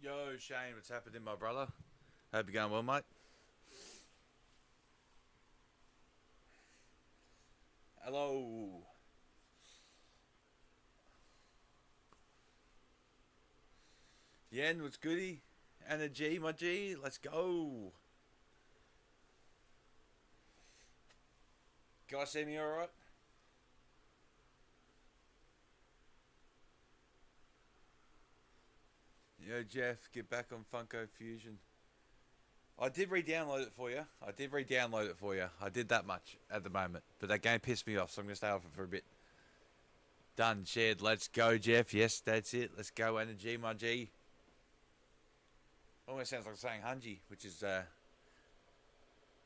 Yo, Shane, what's happening, my brother? Hope you're going well, mate. Hello. Yen, what's goody? Anna G, my G, let's go. Guys, see me alright? Yo, Jeff, get back on Funko Fusion. I did re-download it for you. I did that much at the moment, but that game pissed me off, so I'm gonna stay off it for a bit. Done, shared. Let's go, Jeff. Yes, that's it. Let's go, Anna G, my G. Almost sounds like saying Hanji, which is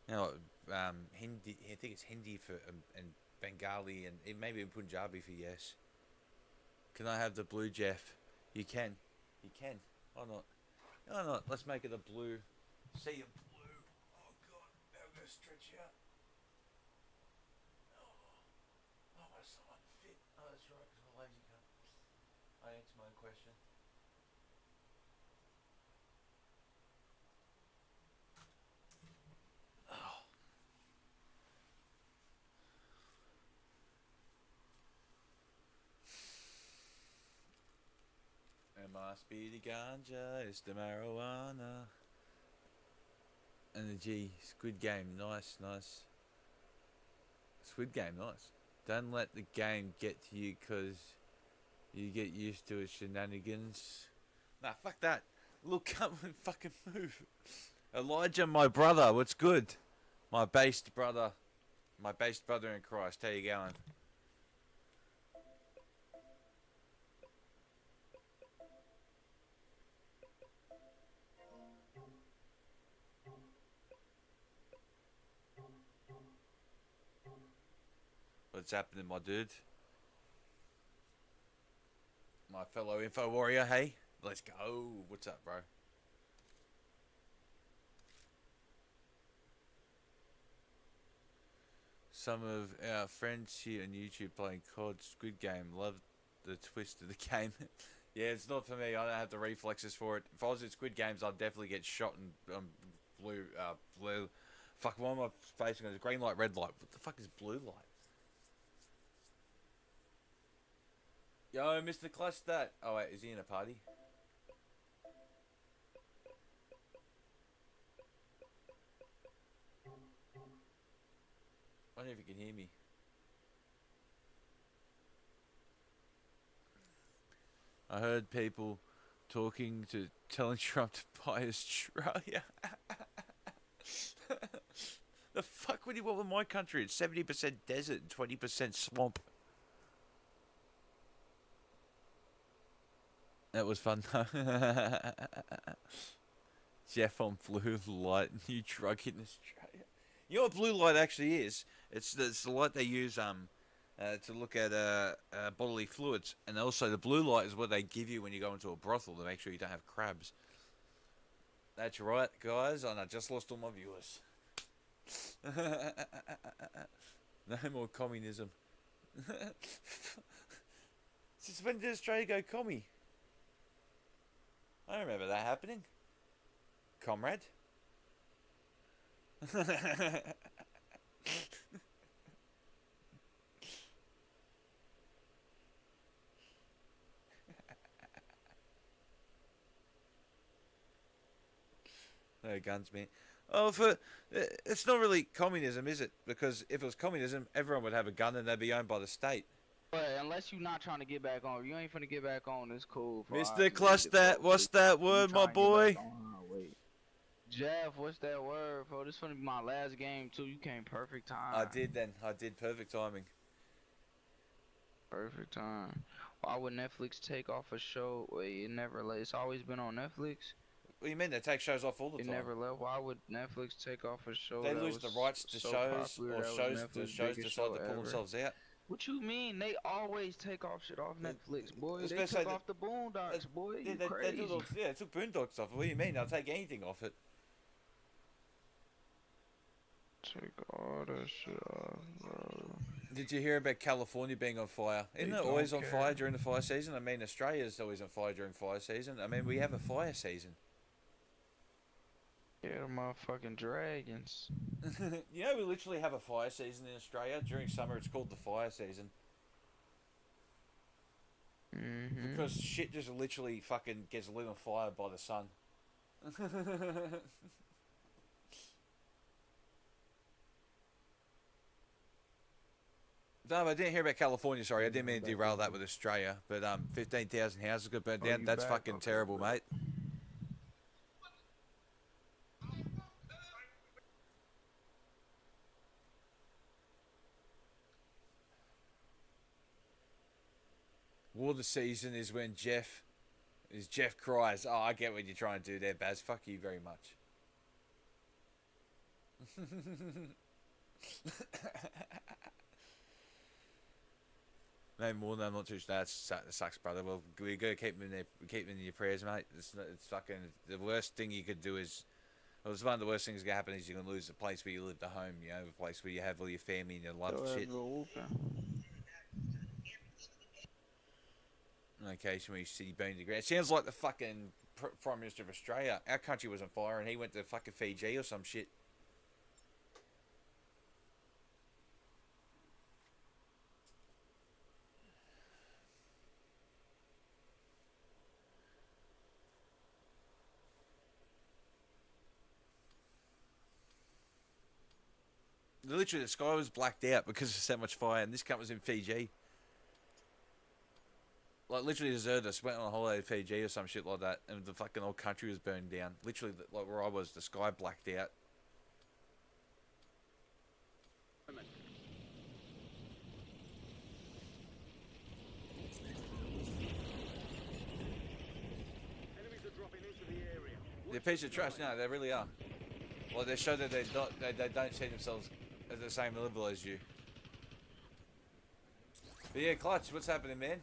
Hindi. I think it's Hindi for and Bengali and maybe in Punjabi for yes. Can I have the blue, Jeff? You can. You can. Why not? Why not? Let's make it a blue. See a blue. Oh God, I'm gonna stretch out. Oh, my son fit. Oh, that's right. Cause I'm a lazy cunt. I answer my own question. Oh. It must be the ganja, it's the marijuana. And the G, Squid Game, nice, nice. Squid Game, nice. Don't let the game get to you because you get used to its shenanigans. Nah, fuck that. Look up and fucking move. Elijah, my brother, what's good? My based brother. My based brother in Christ, how you going? What's happening, my dude? My fellow info warrior, hey? Let's go. What's up, bro? Some of our friends here on YouTube playing COD Squid Game love the twist of the game. Yeah, it's not for me. I don't have the reflexes for it. If I was in Squid Games, I'd definitely get shot and blue. Fuck, why am I facing on green light, red light? What the fuck is blue light? Yo, Mr. Clutch that. Oh wait, is he in a party? I don't know if you can hear me. I heard people telling Trump to buy Australia. The fuck would he want with my country? It's 70% desert and 20% swamp. That was fun though. Jeff on blue light, new drug in Australia. You know what blue light actually is? It's the light they use to look at bodily fluids, and also the blue light is what they give you when you go into a brothel to make sure you don't have crabs. That's right, guys, and I just lost all my viewers. No more communism. Since when did Australia go commie? I don't remember that happening. Comrade? No guns, man. Oh, it's not really communism, is it? Because if it was communism, everyone would have a gun and they'd be owned by the state. But unless you're not trying to get back on, if you ain't finna get back on, it's cool. Mr. Clutch that, what's that word, my boy? Wait. Jeff, what's that word, bro? This finna be my last game, too. You came perfect time. I did then. I did perfect timing. Perfect time. Why would Netflix take off a show? Wait, it never left. It's always been on Netflix. What do you mean? They take shows off all the time. It never left. Why would Netflix take off a show? They lose the rights to shows, or shows decide to pull themselves out. What you mean? They always take off shit off Netflix, boy. They took off the Boondocks, boy. You crazy. They took Boondocks off. What do you mean? They'll take anything off it. Take all that shit off, bro. Did you hear about California being on fire? Isn't it always on fire during the fire season? I mean, Australia's always on fire during fire season. I mean, we have a fire season. Yeah, the motherfucking dragons. You know, we literally have a fire season in Australia. During summer, it's called the fire season. Because shit just literally fucking gets lit on fire by the sun. No, I didn't hear about California, sorry. I didn't mean to derail that with Australia. But 15,000 houses got burned down. That's fucking terrible, mate. Water season is when Jeff cries. Oh, I get what you're trying to do there, Baz. Fuck you very much. No more than I'm not too. That sucks, brother. Well, we gotta keep them in your prayers, mate. It's fucking the worst thing you could do is. Well, it's one of the worst things that can happen is you can lose the place where you live, the home. You know, the place where you have all your family and your love shit. On occasion where you see burning the ground. It sounds like the fucking Prime Minister of Australia. Our country was on fire and he went to fucking Fiji or some shit. Literally, the sky was blacked out because of so much fire, and this cunt was in Fiji. Like, literally deserted us, went on a holiday to Fiji or some shit like that, and the fucking whole country was burned down. Literally, like where I was, the sky blacked out. Enemies are dropping into the area. They're a piece of trash, no, they really are. Like, they show that they don't see themselves as the same level as you. But yeah, Clutch, what's happening, man?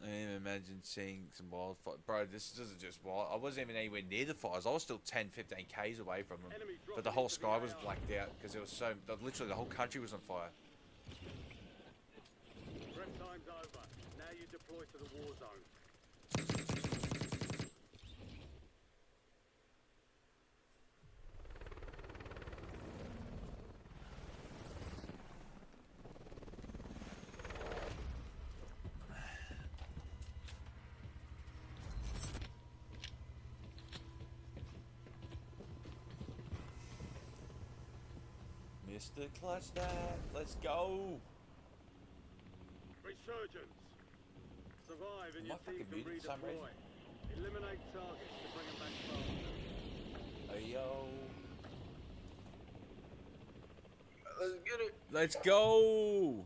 I can't even imagine seeing some wildfire. Bro, this isn't just wild. I wasn't even anywhere near the fires. I was still 10, 15 Ks away from them. But the whole sky was blacked out because it was so... Literally, the whole country was on fire. Prep time's over. Now you deploy to the war zone. Mr. Clutch Dad, let's go! Resurgence. Survive and Am your I fucking team can muted for some reason? redeploy. Eliminate targets to bring them back faster. Hey yo. Let's get it. Let's go!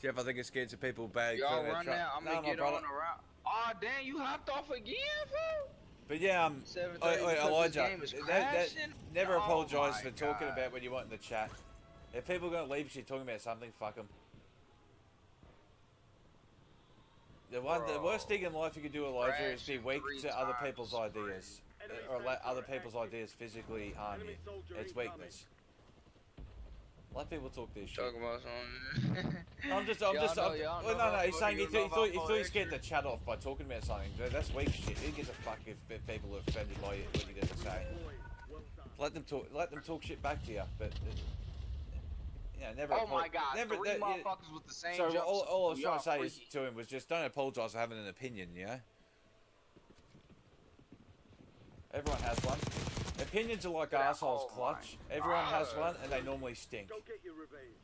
Jeff, I think it scared some people bad. Y'all run now. I'm gonna get on around. Oh damn, you hopped off again, fool? But yeah, Elijah, never Oh apologise for my talking God. about when you want in the chat. If people are going to leave you talking about something, fuck them. The worst thing in life you can do, Elijah, is be weak to other people's ideas. Or let other people's ideas physically harm you. It's weakness. Let people talk this shit. Talk about something. No, he's saying he thought he scared the chat off by talking about something. That's weak shit. Who gives a fuck if people are offended by what you got to say? Let them talk shit back to you, but never. Oh my God! Never, three motherfuckers with the same. So jump all I was trying to say freaky. to him was just don't apologise for having an opinion. You know. Everyone has one. Opinions are like assholes, Clutch. Everyone has one, and they normally stink. Go get your revenge.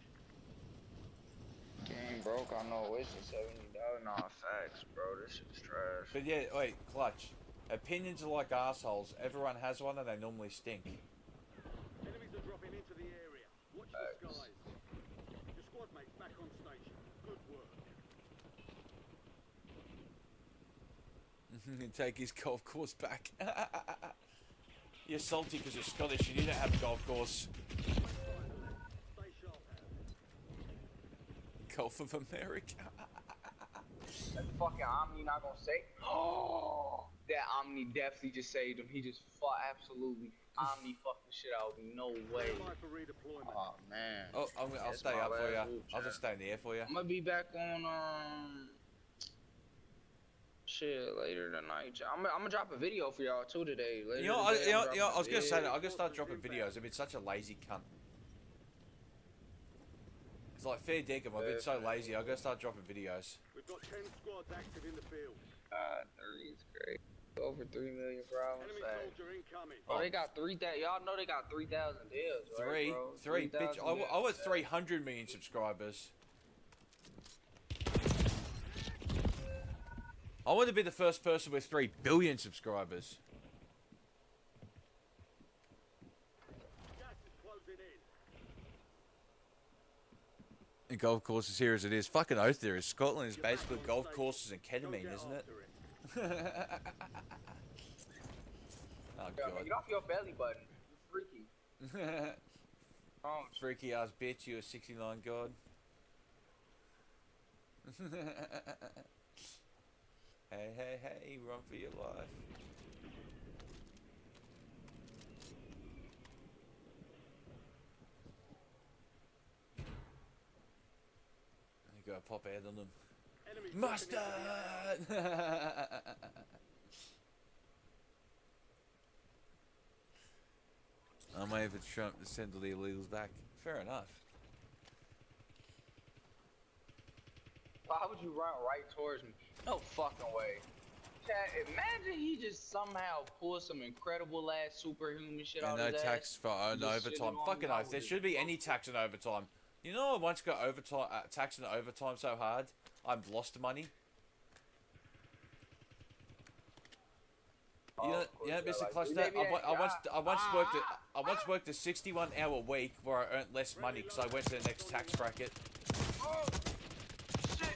Game broke. I know it's a $70. Nah, facts, bro. This shit's trash. But yeah, wait, Clutch. Opinions are like assholes. Everyone has one, and they normally stink. Enemies are dropping into the area. Watch the skies. Your squad mates back on station. Good work. Take his golf course back. You're salty because you're Scottish and you don't have a golf course. Stay sharp, Gulf of America. That fucking Omni not gonna save. Oh, that Omni definitely just saved him. He just absolutely Omni fucked the shit out of me. No way. Oh man. Oh, I'll stay up for you. I'll just stay in the air for you. I'm gonna be back on shit later tonight. I'm gonna drop a video for y'all too today. Later I was gonna say that. I'm gonna start dropping videos. I've been such a lazy cunt. It's like fair dinkum. I've been so lazy. I'm gonna start dropping videos. We've got 10 squads active in the field. 3 is great. Over 3 million problems. Enemy soldier incoming. Oh, they got 3,000. Y'all know they got 3,000 deals, right, bro? Three, bitch. I want 300 million subscribers. I want to be the first person with 3 billion subscribers. Gas is closing in. And golf courses here as it is. Fucking oath there is. Scotland is basically golf courses and ketamine, isn't it? Oh god. Get off your belly button. You're freaky. Oh, freaky ass bitch, you a 69 god. Hey, hey, hey, run for your life. You gotta pop out on them. Mustard! I'm waiting for Trump to send all the illegals back. Fair enough. Why would you run right towards me? No fucking way. Chat, imagine he just somehow pulls some incredible ass superhuman shit out of his ass. And no tax for overtime. Fucking oath. There should be any tax on overtime. You know, I once got overtime tax and overtime so hard, I've lost money. You know, Mr. Cluster, I once worked a 61-hour week where I earned less money because I went to the next tax bracket. Oh, shit.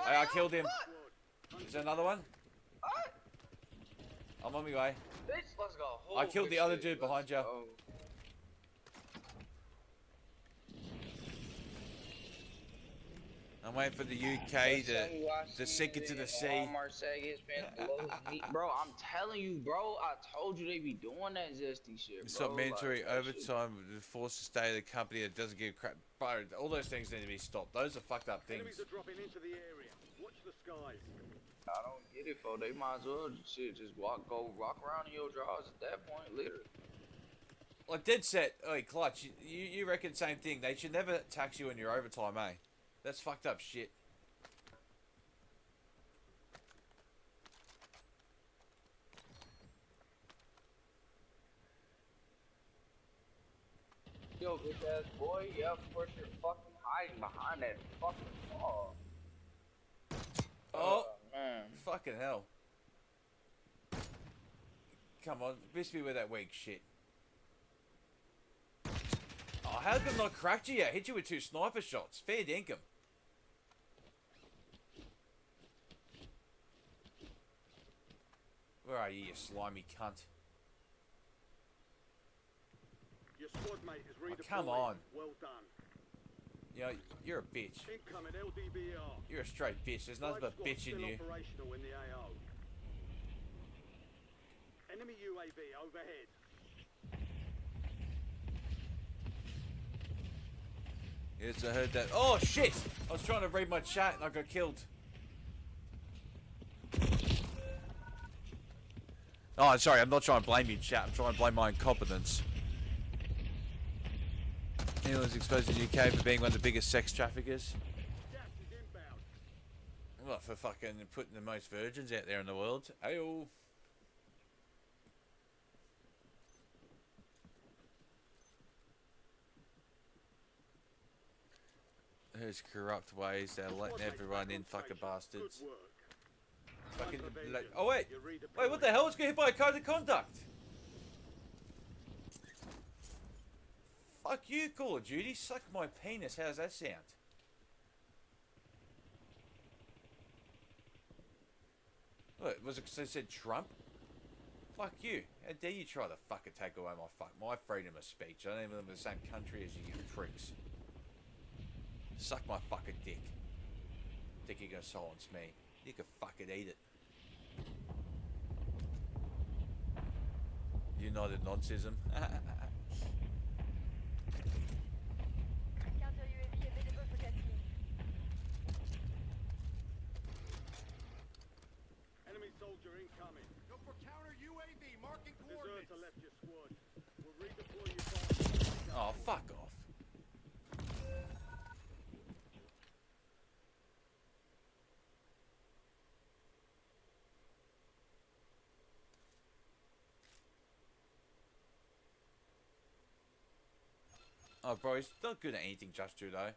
I killed him. Is there another one? I'm on my way. Bitch, let's go. I killed the other dude behind you. I'm waiting for the UK to sink into the sea. Bro, I'm telling you, bro. I told you they be doing that zesty shit, bro. Stop mandatory overtime to force to stay at a company that doesn't give crap. Bro, all those things need to be stopped. Those are fucked up things. Enemies are dropping into the area. Watch the skies. I don't get it, fo. They might as well shit just go rock around in your drawers at that point, literally. Like dead set. Hey, Clutch, you reckon same thing? They should never tax you in your overtime, eh? That's fucked up shit. Yo, bitch ass boy, yeah, of course you're fucking hiding behind that fucking wall. Oh, man. Fucking hell. Come on, miss me with that weak shit. Oh, how come I not cracked you yet? Hit you with 2 sniper shots. Fair dinkum. Where are you slimy cunt? Your squad mate is redeployed. Come on. Well done. You know, you're a bitch. Incoming LDBR. You're a straight bitch. There's nothing but bitch in you. Operational in the AO. Enemy UAV overhead. Yes, I heard that. Oh shit! I was trying to read my chat and I got killed. Oh, sorry, I'm not trying to blame you, chat. I'm trying to blame my incompetence. England's exposed the UK for being one of the biggest sex traffickers. Gas is inbound. What, for fucking putting the most virgins out there in the world? Ayo. There's corrupt ways they're letting everyone in, fucking bastards. Fucking, like, oh wait! Wait, what the hell? Let's get hit by a code of conduct! Fuck you, Call of Duty. Suck my penis. How's that sound? What, was it because they said Trump? Fuck you. How dare you try to fucking take away my freedom of speech. I don't even live in the same country as you, you pricks. Suck my fucking dick. Think you're gonna silence me? You can fucking eat it. United Nazism. Counter UAV available for tasking. Enemy soldier incoming. Go for counter UAV, marking coordinates. Deserter left your squad. We'll redeploy you fast. Oh, fuck off. Oh, bro, he's not good at anything, Just Two, though.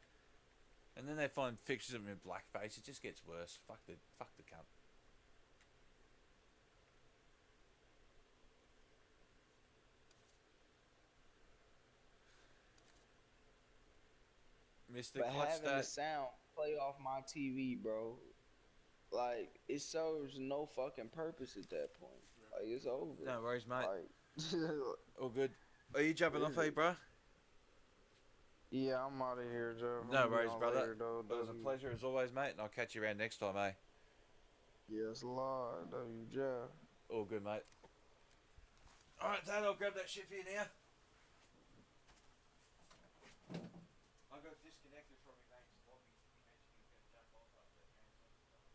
And then they find fixtures of him in blackface. It just gets worse. Fuck the cunt. Mr. But Clutch having the that. sound play off my TV, bro, like it serves no fucking purpose at that point. Like it's over. No worries, mate. Like, All good. Are you jumping off, eh, bro? yeah, I'm out of here, Joe. No worries, brother. It was a pleasure as always, mate, and I'll catch you around next time, eh? Yes, Lord, Jeff. All good, mate. Alright, Dad, I'll grab that shit for you now. I got disconnected from your mate's lobby. He mentioned he was going to jump off after that game.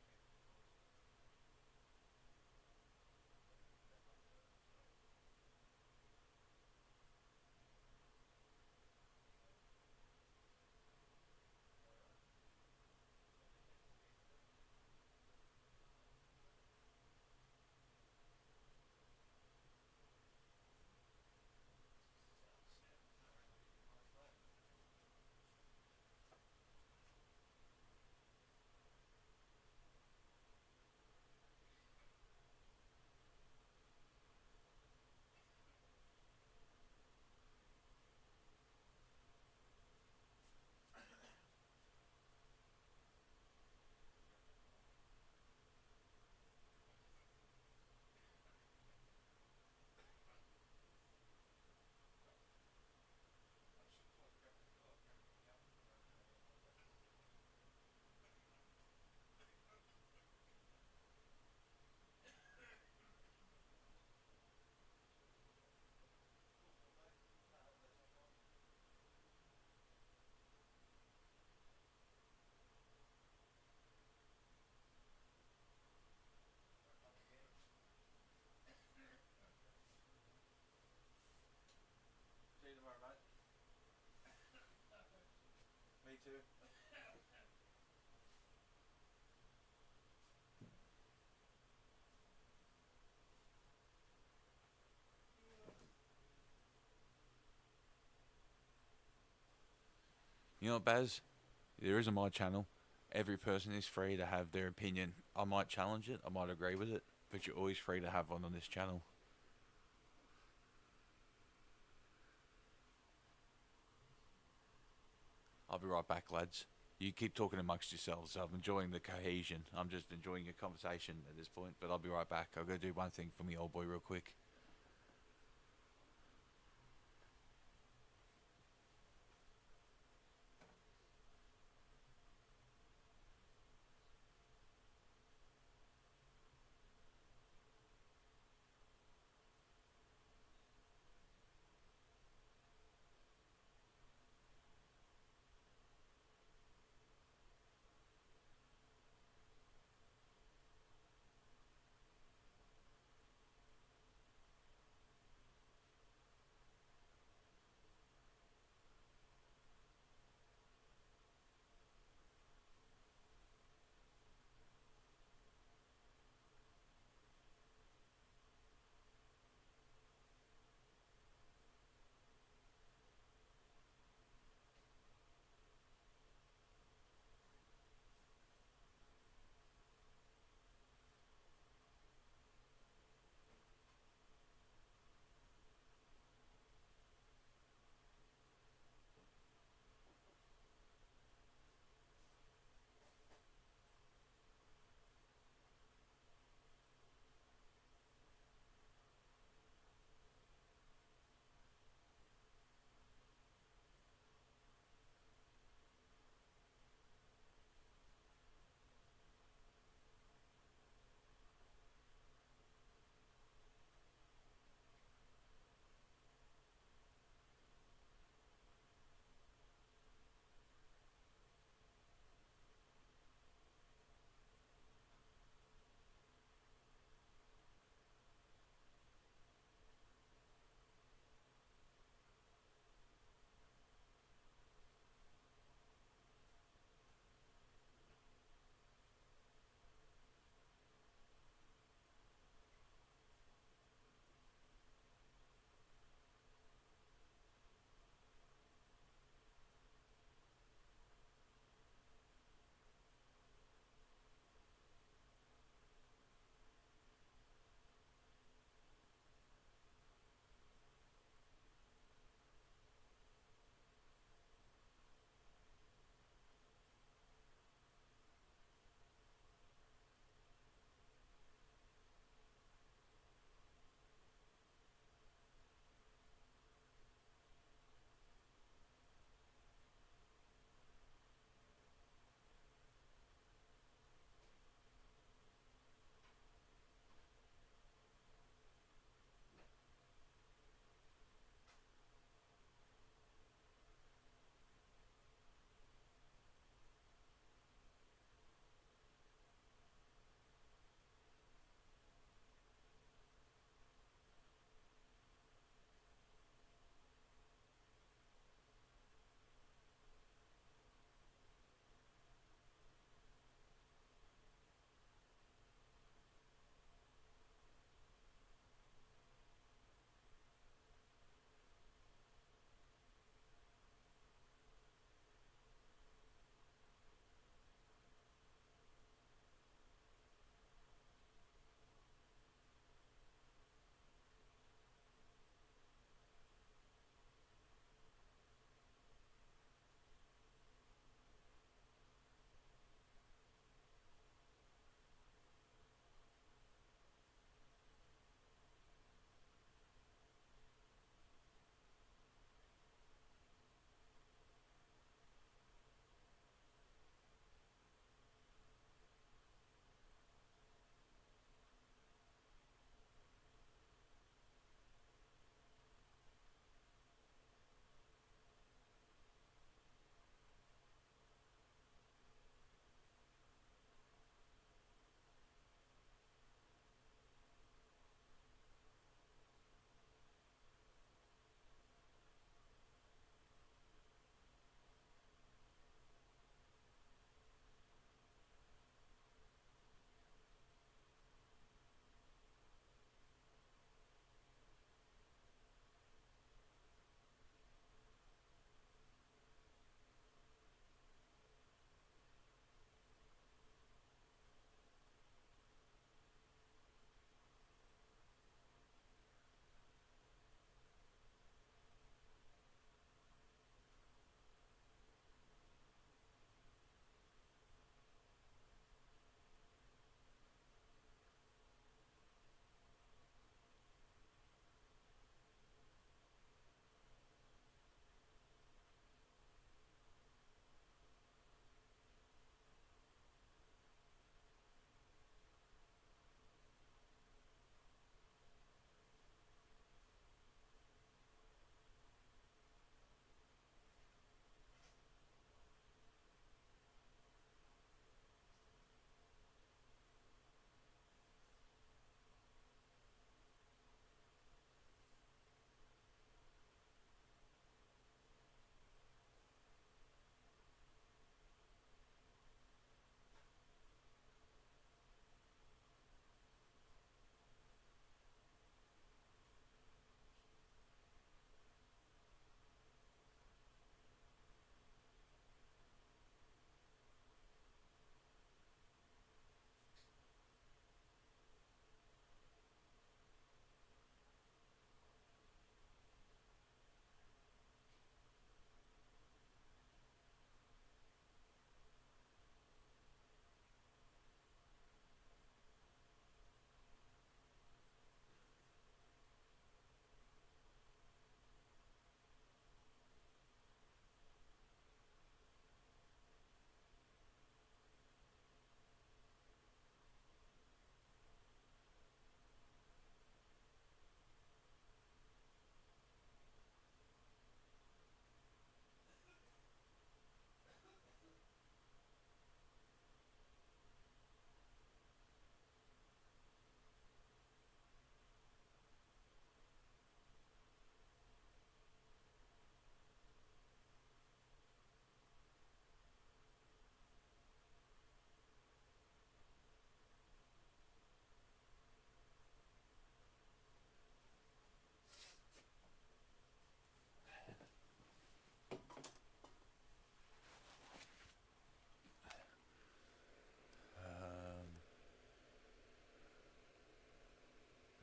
See you tomorrow, mate. Me too. You know what, Baz? There isn't my channel. Every person is free to have their opinion. I might challenge it, I might agree with it, but you're always free to have one on this channel. I'll be right back, lads. You keep talking amongst yourselves. I'm enjoying the cohesion. I'm just enjoying your conversation at this point, but I'll be right back. I'll go do one thing for me old boy real quick.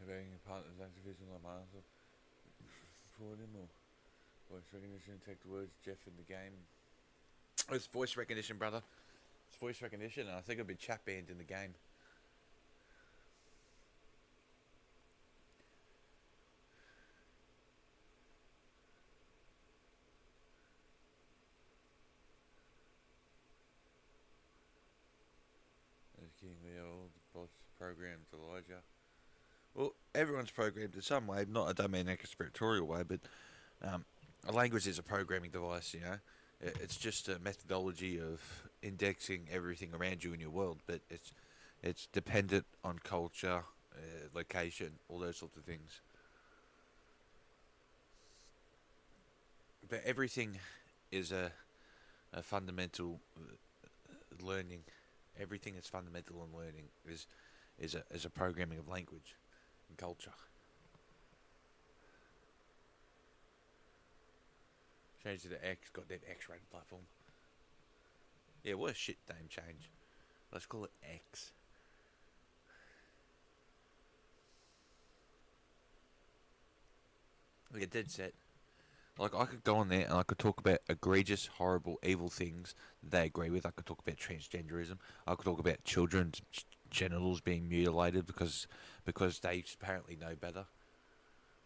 Being partners activism like Martha for him or voice recognition, take the words Jeff in the game. It's voice recognition, brother. It's voice recognition, and I think it'll be chat banned in the game. As King Leo, the boss programmed Elijah. Well, everyone's programmed in some way. Not, I don't mean in a conspiratorial way, but a language is a programming device. You know, it's just a methodology of indexing everything around you in your world. But it's dependent on culture, location, all those sorts of things. But everything is a fundamental learning. Everything that's fundamental in learning is a programming of language and culture. Change to the X, goddamn X-rated platform. Yeah, what a shit name change. Let's call it X. Like a dead set. Like, I could go on there and I could talk about egregious, horrible, evil things that they agree with. I could talk about transgenderism. I could talk about children's genitals being mutilated because they apparently know better.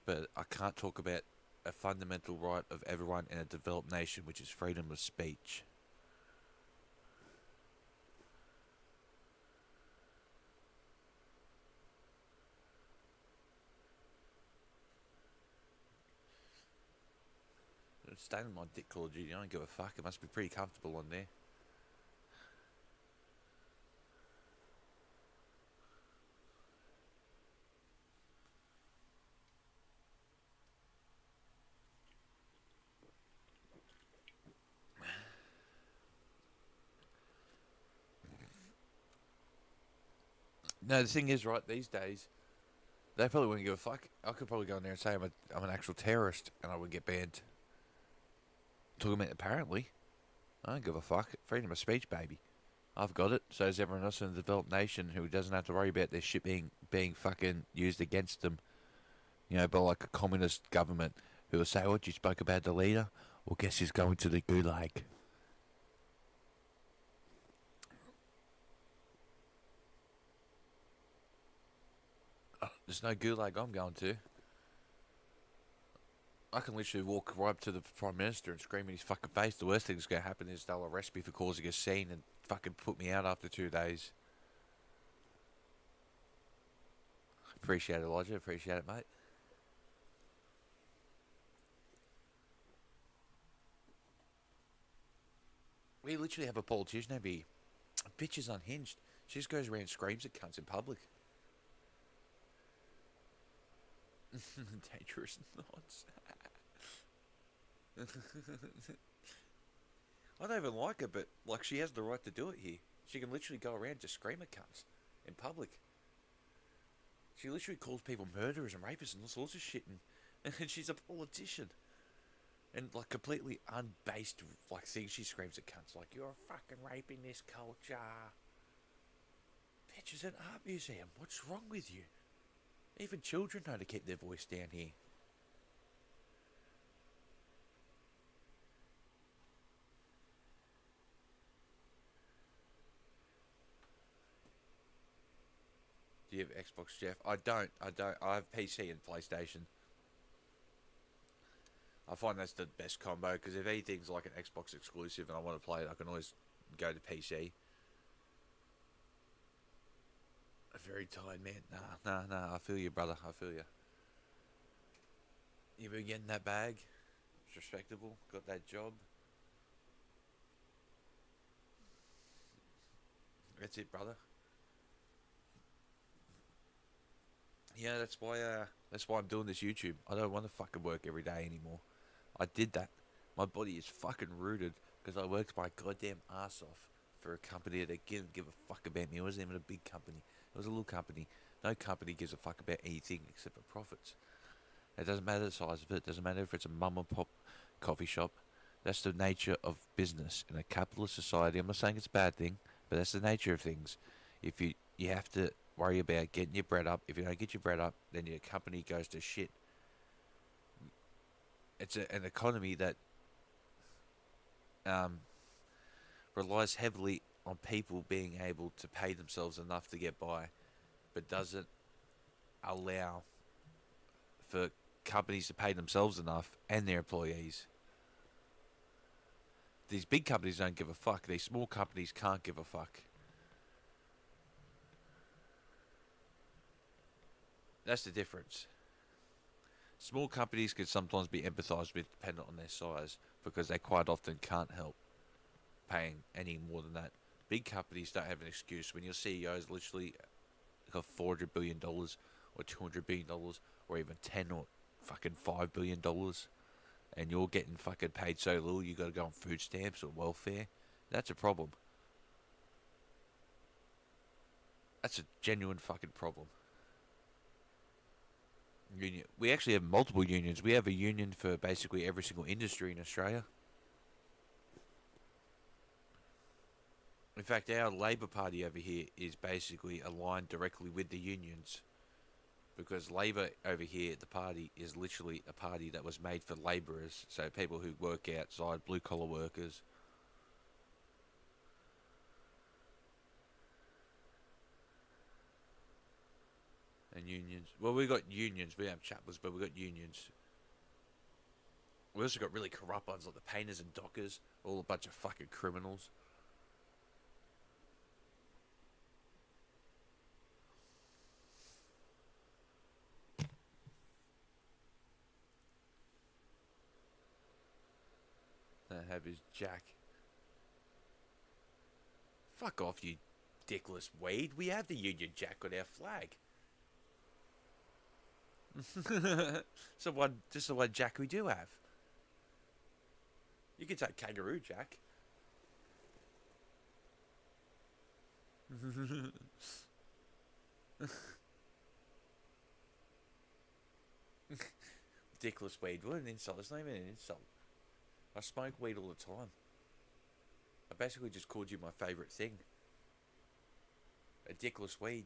But I can't talk about a fundamental right of everyone in a developed nation, which is freedom of speech. Staying on my dick Call of Duty, I don't give a fuck. It must be pretty comfortable on there. No, the thing is, right, these days, they probably wouldn't give a fuck. I could probably go in there and say I'm an actual terrorist and I would get banned. Talking about apparently. I don't give a fuck. Freedom of speech, baby. I've got it. So does everyone else in the developed nation who doesn't have to worry about their shit being fucking used against them. You know, by like a communist government who will say, what, you spoke about the leader? Well, guess he's going to the gulag. There's no gulag I'm going to. I can literally walk right up to the Prime Minister and scream in his fucking face. The worst thing that's going to happen is they'll arrest me for causing a scene and fucking put me out after 2 days. Appreciate it, Elijah. Appreciate it, mate. We literally have a politician over here. Bitch is unhinged. She just goes around and screams at cunts in public. Dangerous knots. I don't even like her, but like she has the right to do it here. She can literally go around and just scream at cunts in public. She literally calls people murderers and rapists and all sorts of shit, and she's a politician. And like completely unbased like things she screams at cunts, like you're fucking raping this culture. Bitch, it's an art museum. What's wrong with you? Even children know to keep their voice down here. Do you have Xbox, Jeff? I don't. I have PC and PlayStation. I find that's the best combo, because if anything's like an Xbox exclusive and I want to play it, I can always go to PC. I'm very tired, man. Nah. I feel you, brother. I feel you. You been getting that bag? It's respectable. Got that job. That's it, brother. Yeah, that's why I'm doing this YouTube. I don't want to fucking work every day anymore. I did that. My body is fucking rooted because I worked my goddamn ass off for a company that didn't give a fuck about me. It wasn't even a big company. It was a little company. No company gives a fuck about anything except for profits. It doesn't matter the size of it. It doesn't matter if it's a mum and pop coffee shop. That's the nature of business in a capitalist society. I'm not saying it's a bad thing, but that's the nature of things. If you have to worry about getting your bread up. If you don't get your bread up, then your company goes to shit. It's an economy that relies heavily on people being able to pay themselves enough to get by, but doesn't allow for companies to pay themselves enough and their employees. These big companies don't give a fuck. These small companies can't give a fuck. That's the difference. Small companies can sometimes be empathised with dependent on their size because they quite often can't help paying any more than that. Big companies don't have an excuse. When your CEO is literally got $400 billion or $200 billion or even 10 or fucking $5 billion and you're getting fucking paid so little you got to go on food stamps or welfare, that's a problem. That's a genuine fucking problem. Union. We actually have multiple unions. We have a union for basically every single industry in Australia. In fact, our Labor Party over here is basically aligned directly with the unions. Because Labor over here, the party, is literally a party that was made for labourers. So people who work outside, blue collar workers. And unions. Well, we got unions. We have chapters, but we got unions. We also got really corrupt ones like the painters and dockers. All a bunch of fucking criminals. That have his Jack. Fuck off, you dickless weed. We have the Union Jack on our flag. So what? Just the one Jack we do have. You can take Kangaroo Jack. Dickless weed. What an insult. It's not even an insult. I smoke weed all the time. I basically just called you my favourite thing. A dickless weed.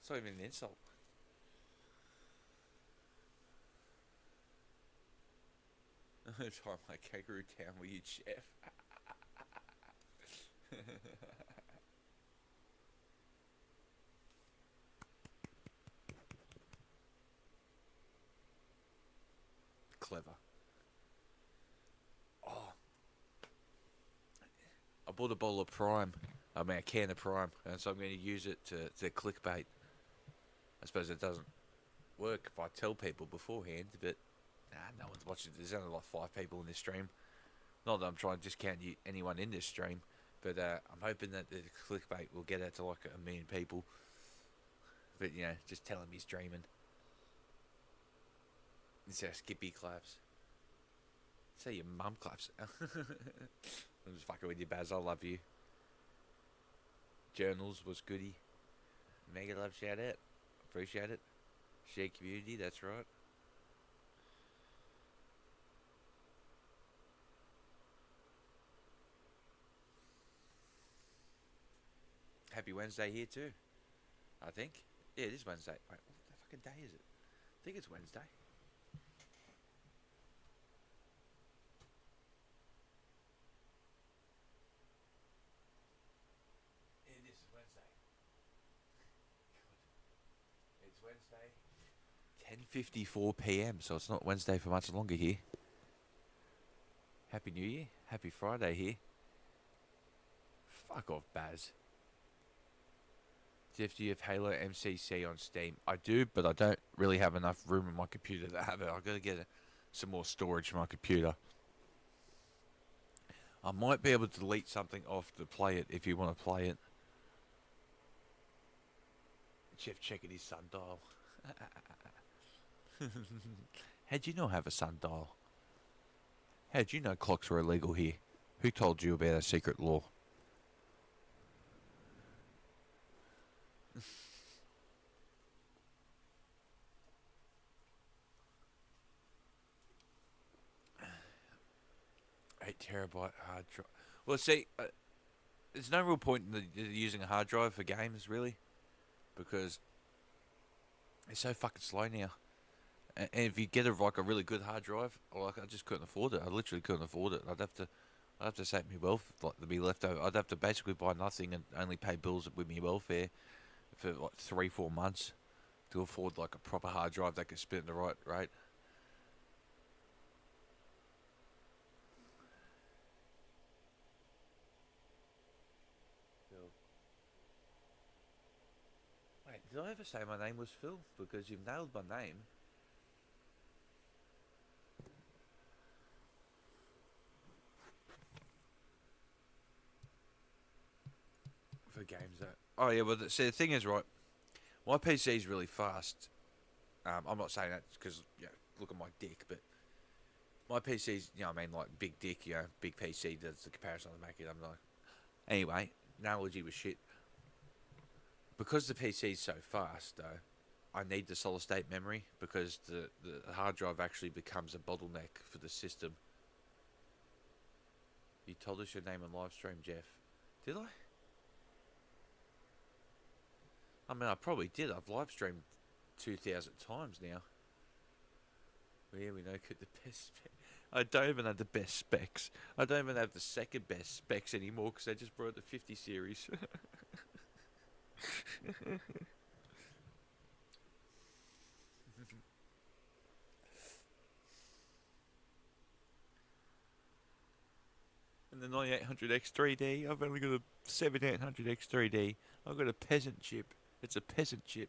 It's not even an insult. Try my kangaroo town with you, Jeff. Clever. Oh. I bought a bowl of Prime. I mean, a can of Prime. And so I'm going to use it to clickbait. I suppose it doesn't work if I tell people beforehand, but no one's watching. There's only like 5 people in this stream. Not that I'm trying to discount anyone in this stream, but I'm hoping that the clickbait will get out to like 1 million people. But, you know, just tell him he's dreaming. Instead of Skippy claps. Say your mum claps. I'm just fucking with you, Baz. I love you. Journals was goody. Mega love shout out. Appreciate it. Share community, that's right. Happy Wednesday here too. I think. Yeah, it is Wednesday. Wait, what the fucking day is it? I think it's Wednesday. It is Wednesday. It's Wednesday. 10:54 p.m. So it's not Wednesday for much longer here. Happy New Year. Happy Friday here. Fuck off, Baz. Jeff, do you have Halo MCC on Steam? I do, but I don't really have enough room in my computer to have it. I've got to get some more storage for my computer. I might be able to delete something off to play it if you want to play it. Jeff checking his sundial. How'd you not have a sundial? How'd you know clocks were illegal here? Who told you about a secret law? 8 terabyte hard drive. Well, see, there's no real point in using a hard drive for games, really, because it's so fucking slow now. And if you get a really good hard drive, like I just couldn't afford it. I literally couldn't afford it. I'd have to save me wealth, like to be left over. I'd have to basically buy nothing and only pay bills with me welfare for like 3-4 months to afford like a proper hard drive that could spin at the right rate. Wait, did I ever say my name was Phil? Because you've nailed my name. For games that. Oh yeah, well, see the thing is, right, my PC is really fast. I'm not saying that because look at my dick, but my PC's, I mean, like big dick, big PC. That's the comparison I'm making. I'm like, anyway, analogy was shit. Because the PC is so fast, though, I need the solid state memory because the hard drive actually becomes a bottleneck for the system. You told us your name on live stream, Jeff. Did I? I mean, I probably did. I've live streamed 2,000 times now. Yeah, we know the best spec. I don't even have the best specs. I don't even have the second best specs anymore because they just brought the 50 series. And the 9800X 3D, I've only got a 7800X 3D. I've got a peasant chip. It's a peasant chip.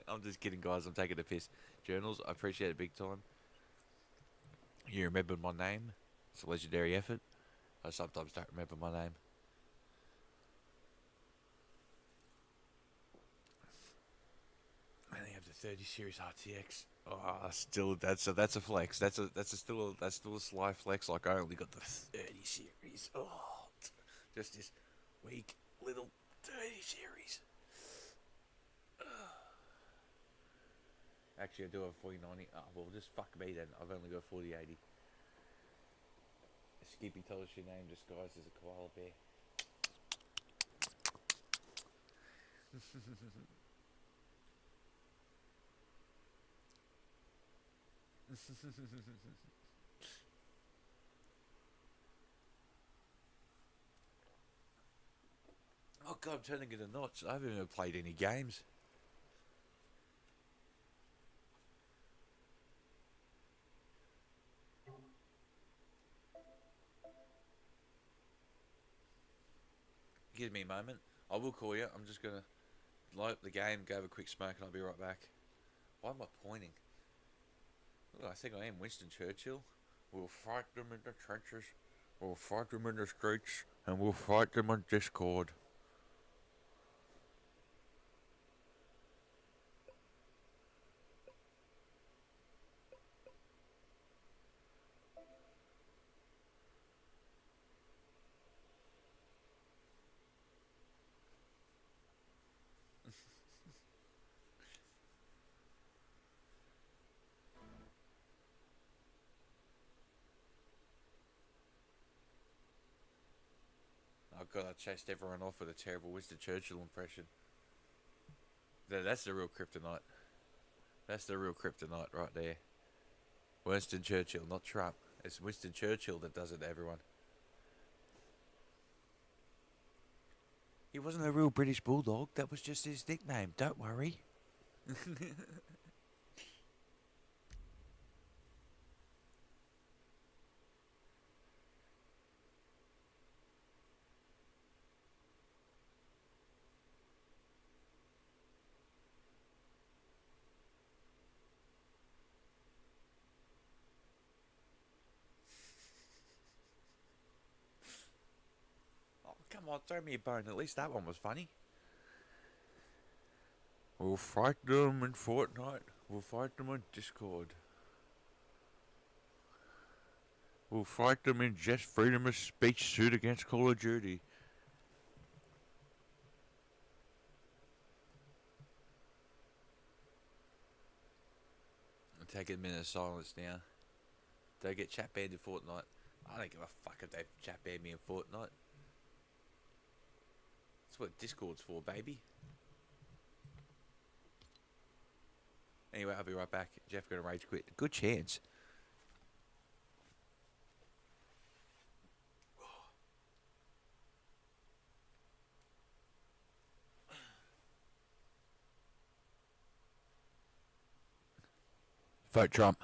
I'm just kidding, guys. I'm taking a piss. Journals, I appreciate it big time. You remembered my name. It's a legendary effort. I sometimes don't remember my name. I only have the 30 series RTX. Oh, still that's a flex. That's still a sly flex. Like I only got the 30 series. Oh, just this weak little 30 series. Actually, I do have 4090. Oh, well, just fuck me then. I've only got 4080. Skippy told us your name disguised as a koala bear. Oh god, I'm turning into knots. I haven't even played any games. Give me a moment. I will call you. I'm just gonna light up the game, go have a quick smoke, and I'll be right back. Why am I pointing? Look, I think I am Winston Churchill. We'll fight them in the trenches. We'll fight them in the streets. And we'll fight them on Discord. Oh god, I chased everyone off with a terrible Winston Churchill impression. That's the real kryptonite. That's the real kryptonite right there. Winston Churchill, not Trump. It's Winston Churchill that does it to everyone. He wasn't a real British bulldog. That was just his nickname. Don't worry. Come on, throw me a bone. At least that one was funny. We'll fight them in Fortnite. We'll fight them on Discord. We'll fight them in just freedom of speech suit against Call of Duty. I'll take a minute of silence now. They get chat banned in Fortnite. I don't give a fuck if they chat ban me in Fortnite. That's what Discord's for, baby. Anyway, I'll be right back. Jeff gonna rage quit. Good chance. Vote Trump.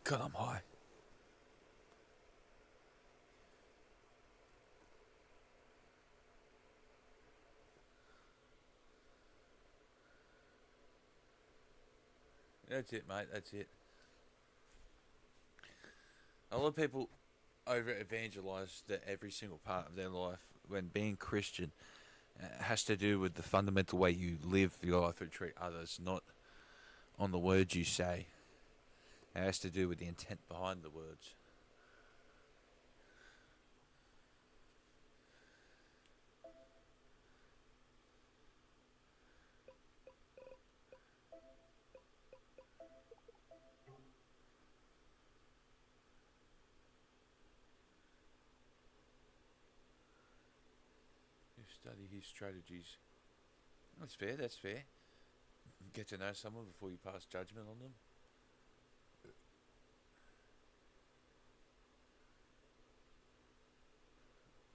God, I'm high. That's it, mate. That's it. A lot of people over evangelize that every single part of their life, when being Christian, has to do with the fundamental way you live your life and treat others, not on the words you say. It has to do with the intent behind the words. You study his strategies. That's fair, that's fair. Get to know someone before you pass judgment on them.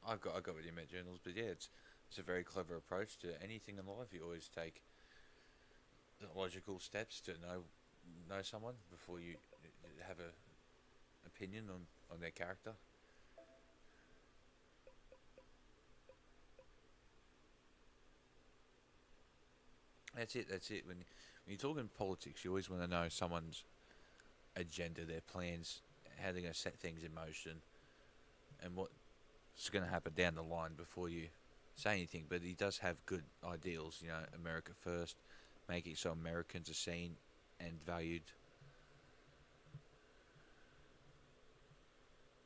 I got what you meant, journals, but yeah, it's a very clever approach to anything in life. You always take the logical steps to know someone before you have a opinion on their character. That's it. That's it. When you're talking politics, you always want to know someone's agenda, their plans, how they're going to set things in motion, and what's going to happen down the line before you say anything. But he does have good ideals. You know, America first, making so Americans are seen and valued.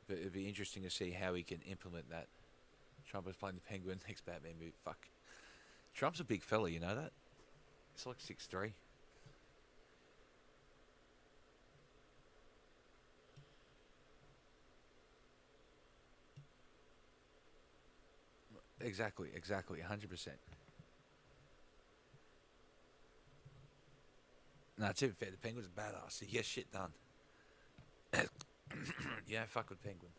But it'd be interesting to see how he can implement that. Trump is playing the Penguin, next Batman movie. Fuck. Trump's a big fella, you know that? It's like 6'3". Exactly, 100%. No, it's even fair. The Penguin's a badass. He gets shit done. Yeah, fuck with Penguin.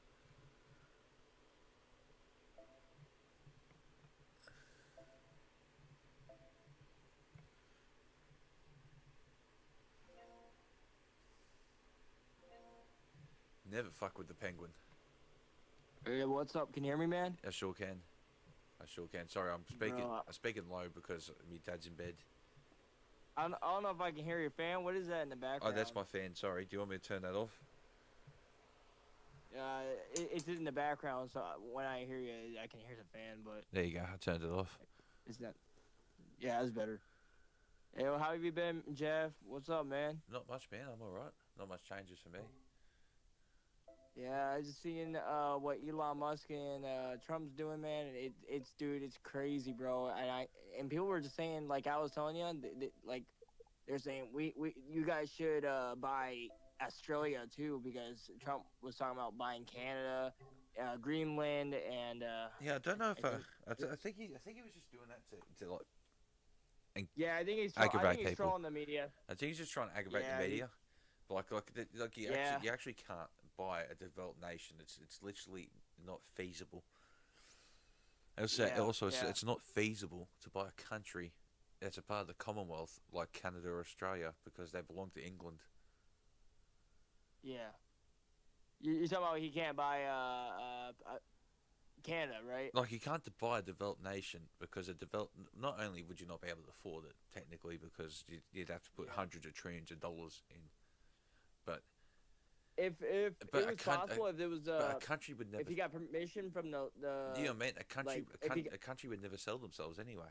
Never fuck with the Penguin. Hey, what's up? Can you hear me, man? I sure can. Sorry, I'm speaking low because my dad's in bed. I don't know if I can hear your fan. What is that in the Oh, background? that's my fan. Sorry. Do you want me to turn that off? It's in the background, so when I hear you, I can hear the fan, but... There you go. I turned it off. It's not... Yeah, that's better. Hey, well, how have you been, Jeff? What's up, man? Not much, man. I'm alright. Not much changes for me. Yeah, I just seen what Elon Musk and Trump's doing, man. And it's crazy, bro. And people were just saying, like I was telling you, like they're saying you guys should buy Australia too, because Trump was talking about buying Canada, Greenland, and Yeah, I don't know if I think he was just doing that to like yeah, I think he's people. trolling the media. I think he's just trying to aggravate the media. Like you actually can't buy a developed nation. It's literally not feasible. It's not feasible to buy a country that's a part of the Commonwealth like Canada or Australia because they belong to England. Yeah, you're talking about he can't buy Canada, right? Like you can't buy a developed nation because not only would you not be able to afford it technically because you'd have to put hundreds of trillions of dollars in, but if it was possible, if there was a country would never. If you got permission from the you know, man, a country like, a country would never sell themselves anyway.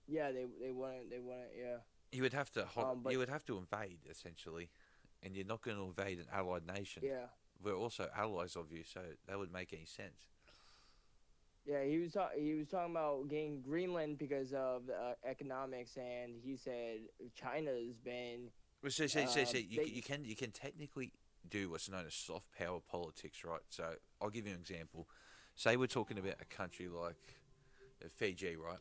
Yeah, they wouldn't. Yeah. You would have to you would have to invade essentially, and you're not going to invade an allied nation. Yeah. We're also allies of you, so that wouldn't make any sense. Yeah, he was talking about getting Greenland because of economics, and he said China's been. Well, you can technically do what's known as soft power politics, right? So I'll give you an example. Say we're talking about a country like Fiji, right?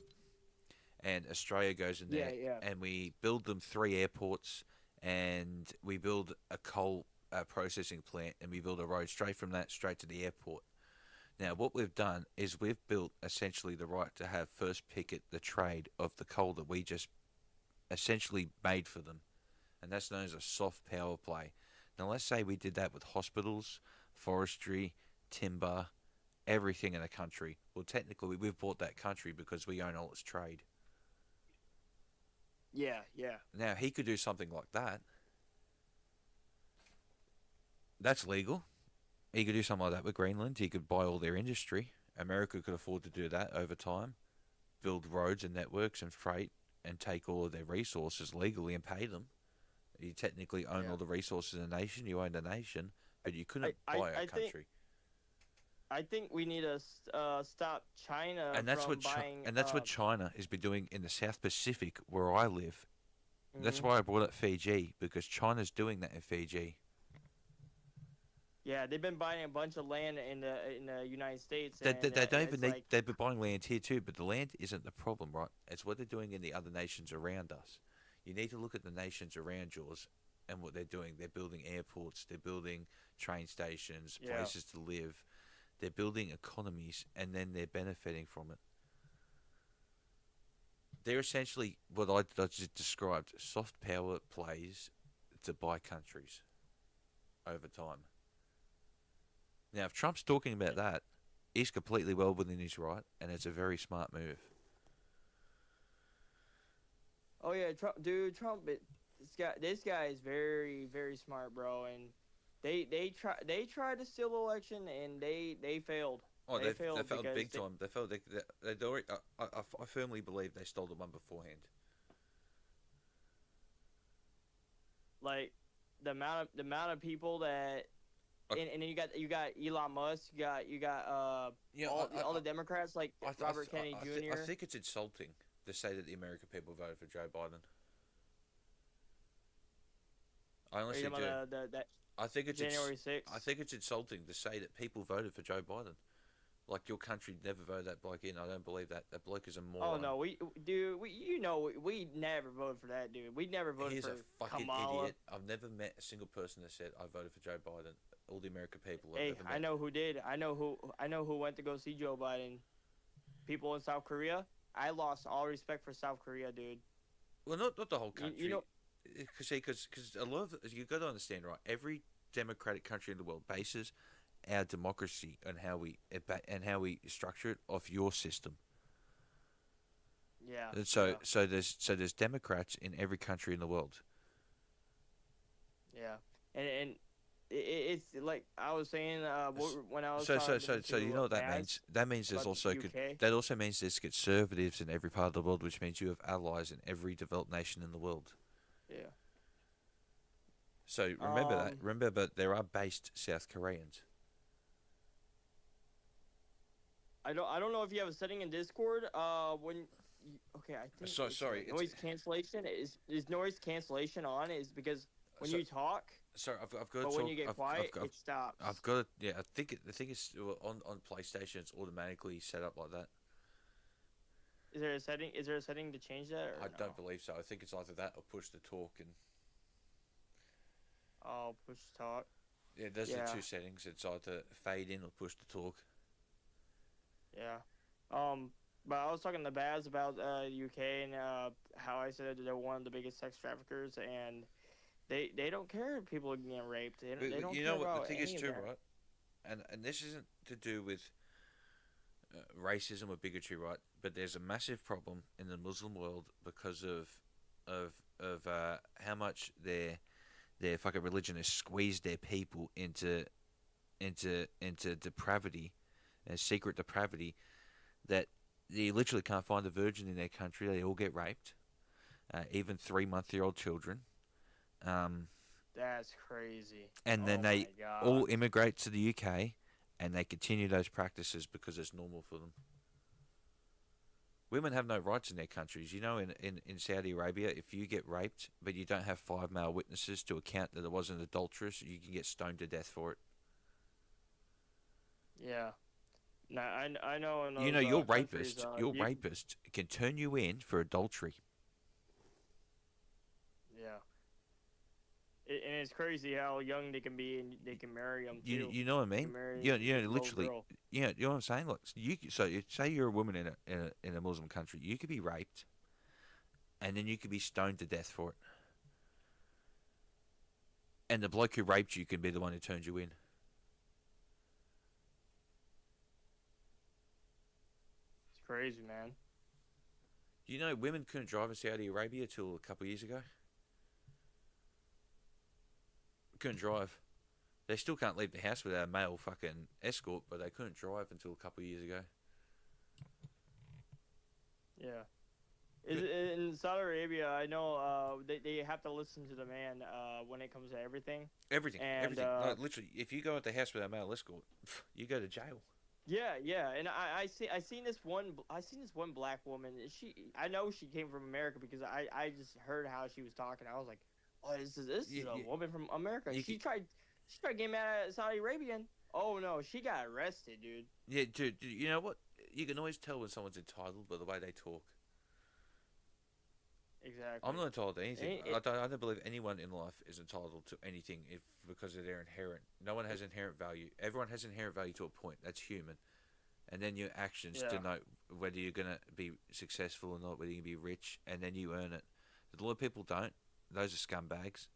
And Australia goes in there, and we build them 3 airports, and we build a coal processing plant, and we build a road straight from that straight to the airport. Now, what we've done is we've built essentially the right to have first pick at the trade of the coal that we just essentially made for them. and that's known as a soft power play. Now, let's say we did that with hospitals, forestry, timber, everything in the country. Well, technically, we've bought that country because we own all its trade. Yeah, yeah. Now, he could do something like that. That's legal. He could do something like that with Greenland. He could buy all their industry. America could afford to do that over time, build roads and networks and freight, and take all of their resources legally and pay them. You technically own all the resources in a nation. You own the nation, but you couldn't buy a country. I think we need to stop China And that's from what buying. and that's what China has been doing in the South Pacific, where I live. That's why I brought up Fiji, because China's doing that in Fiji. Yeah, they've been buying a bunch of land in the United States. They don't even need. like, They've been buying land here too, but the land isn't the problem, right? It's what they're doing in the other nations around us. You need to look at the nations around yours and what they're doing. They're building airports. They're building train stations, places to live. They're building economies, and then they're benefiting from it. They're essentially what I just described: soft power plays to buy countries over time. Now, if Trump's talking about that, he's completely well within his right, and it's a very smart move. Oh yeah, Trump, this guy is very, very smart, bro. And they tried to steal the election, and they failed. Oh, they failed failed because big time. They failed. They'd already. I firmly believe they stole the one beforehand. Like the amount of people that. And then you got Elon Musk, you got all the Democrats like Robert Kennedy Jr. I think it's insulting to say that the American people voted for Joe Biden. I honestly do. I think it's January 6th. I think it's insulting to say that people voted for Joe Biden. Like, your country never voted that bloke in. I don't believe that. That bloke is a moron. Oh no, we never voted for that dude. We never voted He's for a fucking Kamala. idiot. I've never met a single person that said I voted for Joe Biden. All the American people. Hey, I know who did. I know who went to go see Joe Biden. People in South Korea. I lost all respect for South Korea, dude. Well, not the whole country. You know, because a lot of you got to understand, right? Every democratic country in the world bases our democracy and how we structure it off your system. Yeah. And so there's Democrats in every country in the world. Yeah, and it's like I was saying when I was so you know what that means? That means there's also that also means there's conservatives in every part of the world, which means you have allies in every developed nation in the world. Yeah. So remember that. Remember, but there are based South Koreans. I don't know if you have a setting in Discord. I think. Sorry. Noise cancellation is noise cancellation on? Is because when you talk. Sorry, I've got to but talk. When you get quiet, it stops. I've got to. Yeah, I think it's on PlayStation. It's automatically set up like that. Is there a setting? Is there a setting to change that? Or don't believe so. I think it's either that or push to talk and. Oh, push to talk. Yeah, those are the two settings. It's either fade in or push to talk. Yeah. But I was talking to Baz about UK and how I said they're one of the biggest sex traffickers, and they don't care if people are getting raped. They don't care about the thing any is too, of that. right? And this isn't to do with racism or bigotry, right? But there's a massive problem in the Muslim world because of how much their fucking religion has squeezed their people into depravity and secret depravity, that you literally can't find a virgin in their country. They all get raped, even 3-month-old children. That's crazy. And then they all immigrate to the UK, and they continue those practices because it's normal for them. Women have no rights in their countries. You know, in Saudi Arabia, if you get raped, but you don't have 5 male witnesses to account that it wasn't adulterous, you can get stoned to death for it. Yeah. No, I know. In those, you know, your rapist can turn you in for adultery. Yeah. And it's crazy how young they can be, and they can marry them too. You know what I mean? Literally. You know what I'm saying? Look, say you're a woman in a Muslim country, you could be raped, and then you could be stoned to death for it. And the bloke who raped you can be the one who turned you in. It's crazy, man. You know, women couldn't drive in Saudi Arabia till a couple of years ago. Couldn't drive. They still can't leave the house without a male fucking escort, but they couldn't drive until a couple of years ago. Yeah. In Saudi Arabia, I know they have to listen to the man when it comes to everything. Everything, And, everything. No, literally, if you go at the house without a male escort, you go to jail. Yeah, and I seen this one black woman. I know she came from America because I just heard how she was talking. I was like, oh, this is a woman from America. She tried getting mad at Saudi Arabian. Oh no, she got arrested, dude. Yeah, dude, you know what? You can always tell when someone's entitled by the way they talk. Exactly. I'm not entitled to anything. I don't believe anyone in life is entitled to anything because of their inherent. No one has inherent value. Everyone has inherent value to a point. That's human. And then your actions denote whether you're going to be successful or not, whether you can be rich, and then you earn it. A lot of people don't. Those are scumbags.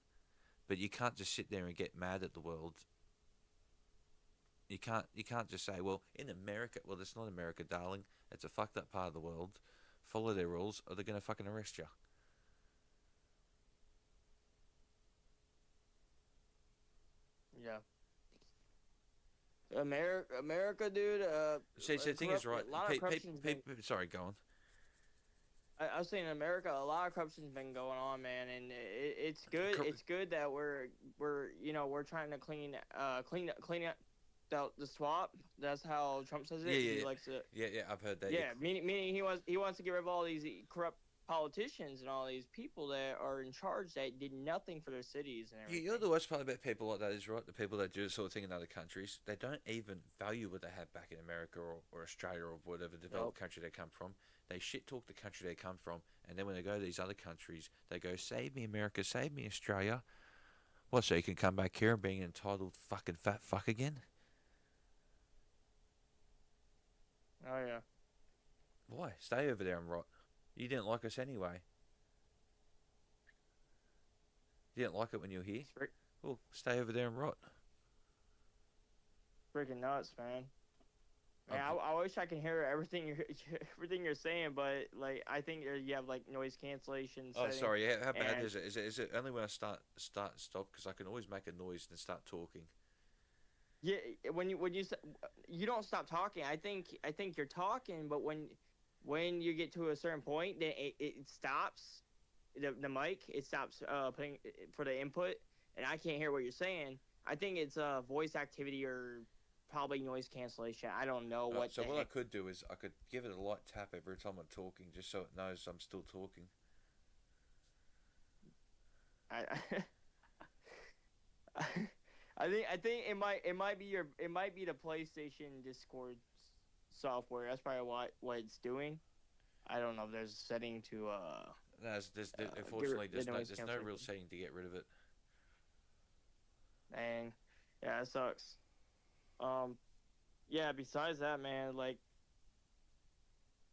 But you can't just sit there and get mad at the world. You can't just say, well, in America, well, it's not America, darling. It's a fucked up part of the world. Follow their rules or they're going to fucking arrest you. Yeah. America, dude. See, the thing is, right? A lot of corruption's Sorry, go on. I was saying in America, a lot of corruption's been going on, man, and it's good. It's good that we're trying to clean out the swamp. That's how Trump says it. Yeah, he likes to. Yeah, I've heard that. Yeah, meaning he wants to get rid of all these corrupt politicians and all these people that are in charge that did nothing for their cities and everything. You know the worst part about people like that is, right? The people that do this sort of thing in other countries, they don't even value what they have back in America or Australia or whatever developed country they come from. They shit talk the country they come from, and then when they go to these other countries, they go, "Save me, America! Save me, Australia!" What? So you can come back here and being an entitled fucking fat fuck again? Oh yeah. Why? Stay over there and rot. You didn't like us anyway. You didn't like it when you were here? Well, stay over there and rot. Freaking nuts, man. Man, I wish I could hear everything you're saying, but like I think you have like noise cancellation. Oh, sorry. How bad is it? Is it only when I start and stop? Because I can always make a noise and start talking. Yeah, when you don't stop talking. I think you're talking, but when you get to a certain point, then it stops. The mic stops putting for the input, and I can't hear what you're saying. I think it's voice activity or probably noise cancellation. I don't know what. So what I could do is I could give it a light tap every time I'm talking, just so it knows I'm still talking. I think it might be the PlayStation Discord software. That's probably what it's doing. I don't know if there's a setting to unfortunately there's no real setting to get rid of it. Dang. Yeah, it sucks. Yeah, besides that, man, like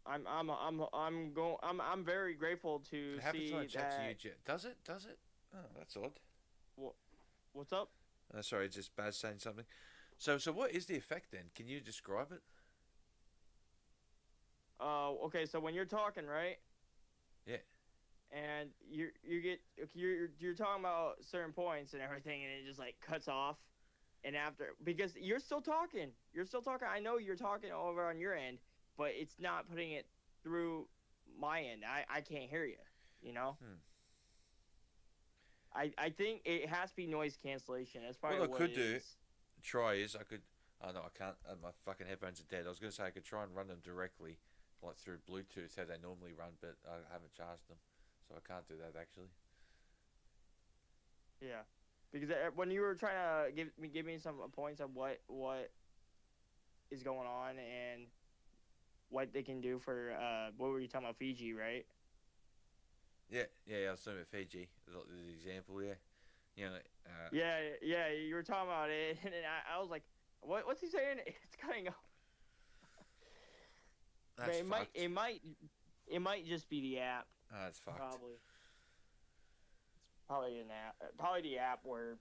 I'm very grateful to It happens see when I chat that. to you, Jet. Does it? Oh, that's odd. What's up? Sorry, it's just Baz saying something. So what is the effect then? Can you describe it? Okay, so when you're talking, right? Yeah. And you're talking about certain points and everything, and it just like cuts off, and after because you're still talking. I know you're talking over on your end, but it's not putting it through my end. I can't hear you. You know. I think it has to be noise cancellation. That's probably what I could do. Try is I could. Oh no, I can't. My fucking headphones are dead. I was gonna say I could try and run them directly, like through Bluetooth, how they normally run, but I haven't charged them, so I can't do that actually. Yeah, because when you were trying to give me some points of what is going on and what they can do for what were you talking about, Fiji, right? Yeah, I was talking about Fiji, the example, yeah. You know, yeah, you were talking about it, and I was like, what's he saying? It's cutting off. That's fucked. It might just be the app. That's fucked. Probably. It's probably an app. Probably the app where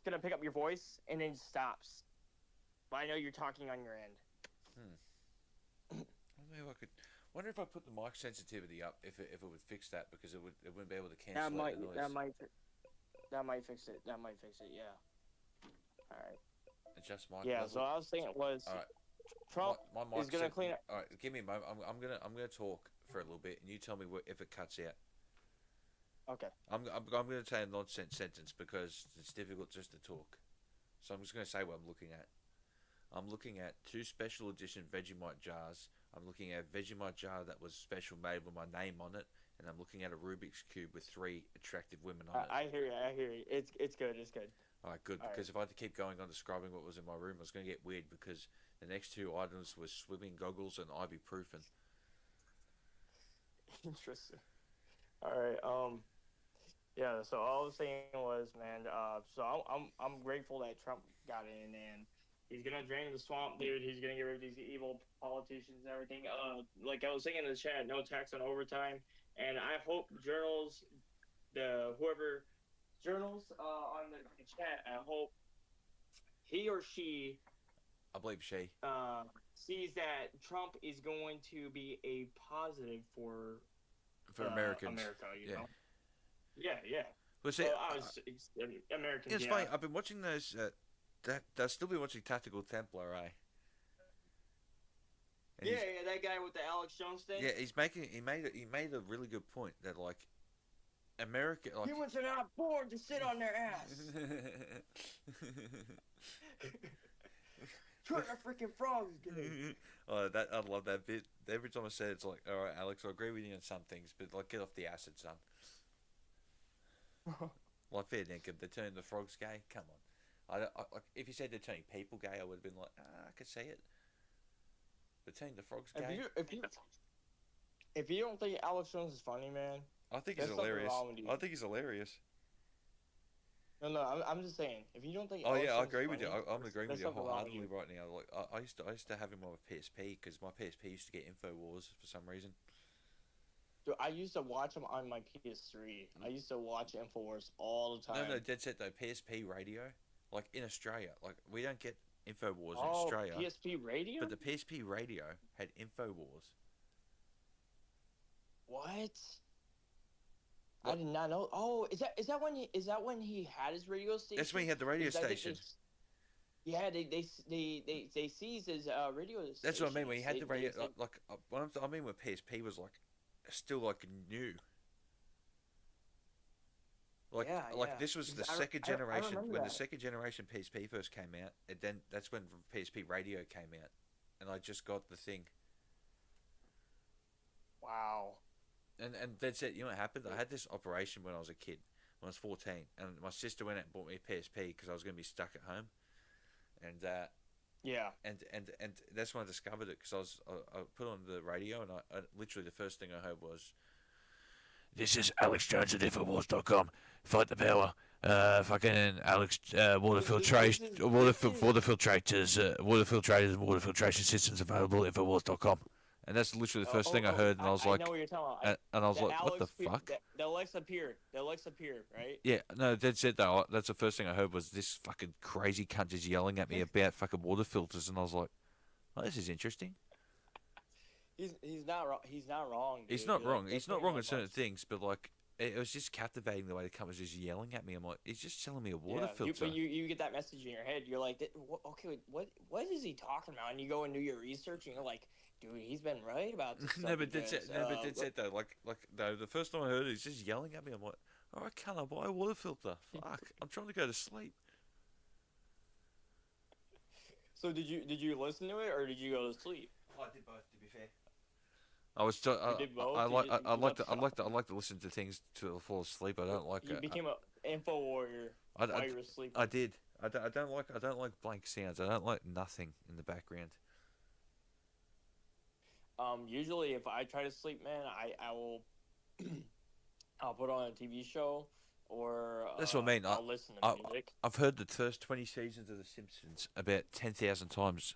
gonna pick up your voice and then stops. But I know you're talking on your end. Maybe I could. Wonder if I put the mic sensitivity up, if it would fix that, because it wouldn't be able to cancel out the noise. That might fix it. That might fix it. Yeah. All right. Adjust mic Yeah. level. So I was thinking was All right. Trump my is gonna clean up. All right, give me a moment. I'm gonna talk for a little bit, and you tell me if it cuts out. Okay. I'm gonna say a nonsense sentence because it's difficult just to talk. So I'm just gonna say what I'm looking at. I'm looking at 2 special edition Vegemite jars. I'm looking at a Vegemite jar that was special made with my name on it, and I'm looking at a Rubik's Cube with 3 attractive women on it. I hear you. I hear you. It's good. It's good. All right, good. All Because if I had to keep going on describing what was in my room, it was going to get weird because the next 2 items were swimming goggles and ibuprofen. Interesting. All right. Yeah. So all I was saying was, man. So I'm grateful that Trump got in, and he's gonna drain the swamp, dude. He's gonna get rid of these evil politicians and everything. Like I was saying in the chat, no tax on overtime, and I hope journals, journals on the chat, I hope he or she, I believe she, sees that Trump is going to be a positive for Americans. America, you yeah. know? Yeah. Well, see, Americans. it's funny. I've been watching those. I'll still be watching Tactical Templar, eh? And yeah, that guy with the Alex Jones thing. Yeah, he made a really good point that like America, like humans are not born to sit on their ass. Trying to freaking frogs, dude. Oh, I love that bit. Every time I say it, it's like, all right, Alex, I agree with you on some things, but like, get off the acid, son. Like fair dinkum, they're turning the frogs gay. Come on, like if you said they're turning people gay, I would have been like, I could see it. They're turning the frogs gay. If you don't think Alex Jones is funny, man, I think he's hilarious. I think he's hilarious. No, I'm just saying. If you don't think, I Jones agree is with funny, you. I'm agreeing with you wholeheartedly you. right now. Like I used to have him on a PSP because my PSP used to get InfoWars for some reason. Dude, I used to watch them on my PS3. I used to watch InfoWars all the time. No, dead set though. PSP radio, like in Australia, like we don't get InfoWars in Australia. PSP radio. But the PSP radio had InfoWars. What? I did not know. Oh, is that when he had his radio station? That's when he had the radio station. Yeah, they seized his radio station. That's what I mean. When he had the radio, what I mean when PSP was like still like new. Like this was the second generation when the second generation PSP first came out, and then that's when PSP radio came out, and I just got the thing. Wow. And that's it. You know what happened? I had this operation when I was a kid, when I was 14, and my sister went out and bought me a PSP because I was going to be stuck at home, and and that's when I discovered it because I put on the radio and I literally the first thing I heard was, "This is Alex Jones at Infowars.com. Fight the power. Fucking Alex water filtrators, water filtrators, water filtration systems available at Infowars.com." And that's literally the first thing I heard, and I was like, I know what you're talking about. And I was like, what the fuck? The Alexa Peer, right? Yeah, no, that's it though. That's the first thing I heard was this fucking crazy cunt is yelling at me about fucking water filters, and I was like, oh, this is interesting. He's not wrong. He's not wrong. Dude. He's not wrong. He's not wrong in certain things, but like it was just captivating the way the cunt was just yelling at me. I'm like, he's just selling me a water filter. But you get that message in your head. You're like, okay, what is he talking about? And you go and do your research, and you're like, dude, he's been right about this. No, but that's it. No, but that's it though. Like no, the first time I heard it, he's just yelling at me. I'm like, all right, can I buy a water filter? Fuck, I'm trying to go to sleep. So did you listen to it or did you go to sleep? Oh, I did both. To be fair, I was. I like to listen to things to fall asleep. I don't like. You became an info warrior while you were sleeping. I did. I don't like blank sounds. I don't like nothing in the background. Usually if I try to sleep, man, I will I'll put on a TV show or that's what I mean. I'll listen to music. I've heard the first 20 seasons of The Simpsons about 10,000 times.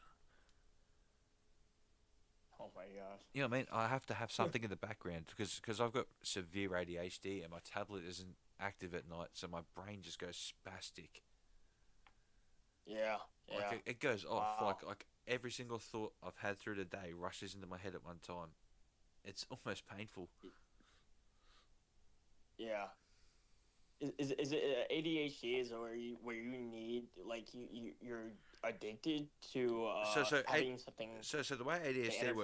Oh my gosh. You know what I mean? I have to have something in the background because I've got severe ADHD and my tablet isn't active at night, so my brain just goes spastic. Yeah. Like Yeah. it goes off. Wow. Like every single thought I've had through the day rushes into my head at one time. It's almost painful. Yeah. Is it ADHD? Is it where you need like you're addicted to So having something so the way to ADHD entertain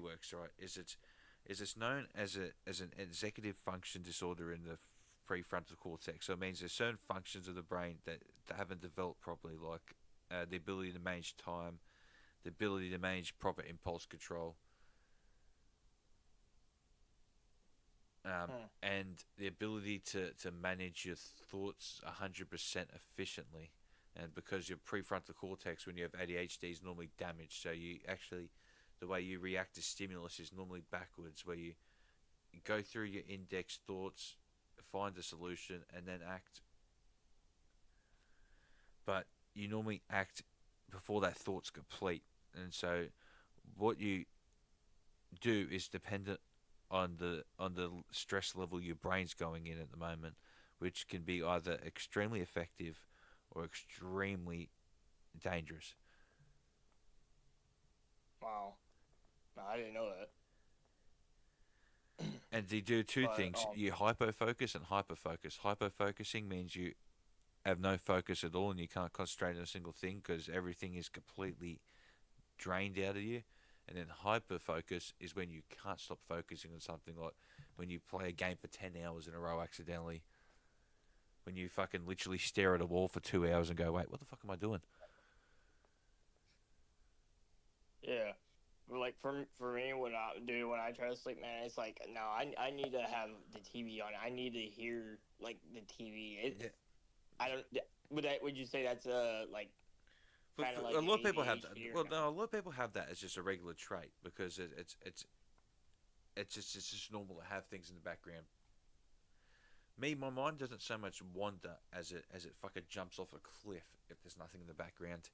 works, you? right, is it's known as an executive function disorder in the prefrontal cortex. So it means there's certain functions of the brain that haven't developed properly, like the ability to manage time, the ability to manage proper impulse control, Hmm. and the ability to manage your thoughts 100% efficiently. And because your prefrontal cortex, when you have ADHD, is normally damaged, so you actually, the way you react to stimulus is normally backwards, where you go through your index thoughts, find a solution, and then act. But you normally act before that thought's complete, and so what you do is dependent on the stress level your brain's going in at the moment, which can be either extremely effective or extremely dangerous. Wow. No, I didn't know that. And they do two But things: you hypofocus and hyperfocus. Hypofocusing means you have no focus at all and you can't concentrate on a single thing because everything is completely drained out of you. And then hyperfocus is when you can't stop focusing on something, like when you play a game for 10 hours in a row accidentally. When you fucking literally stare at a wall for 2 hours and go, wait, what the fuck am I doing? yeah. Like for me, what I do when I try to sleep, man, it's like no, I need to have the TV on. I need to hear like the TV. Yeah. I don't. Would you say that's like kind of For like a an lot of people have that. ADHD or Well, no? no, a lot of people have that as just a regular trait because it's just normal to have things in the background. Me, my mind doesn't so much wander as it fucking jumps off a cliff if there's nothing in the background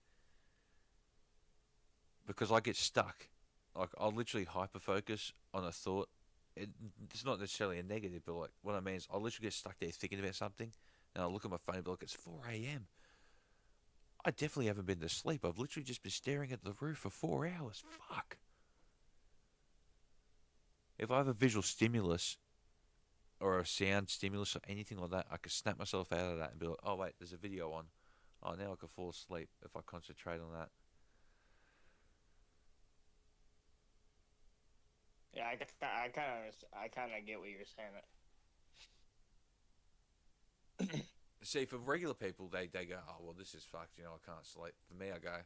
because I get stuck. Like I'll literally hyper focus on a thought. It's not necessarily a negative, but like what I mean is I'll literally get stuck there thinking about something, and I'll look at my phone and be like, it's 4 a.m. I definitely haven't been to sleep. I've literally just been staring at the roof for 4 hours. Fuck. If I have a visual stimulus or a sound stimulus or anything like that, I can snap myself out of that and be like, oh wait, there's a video on. Oh, now I can fall asleep if I concentrate on that. Yeah, I kind of get what you're saying. See, for regular people, they go, oh well, this is fucked. I can't sleep. For me, I go,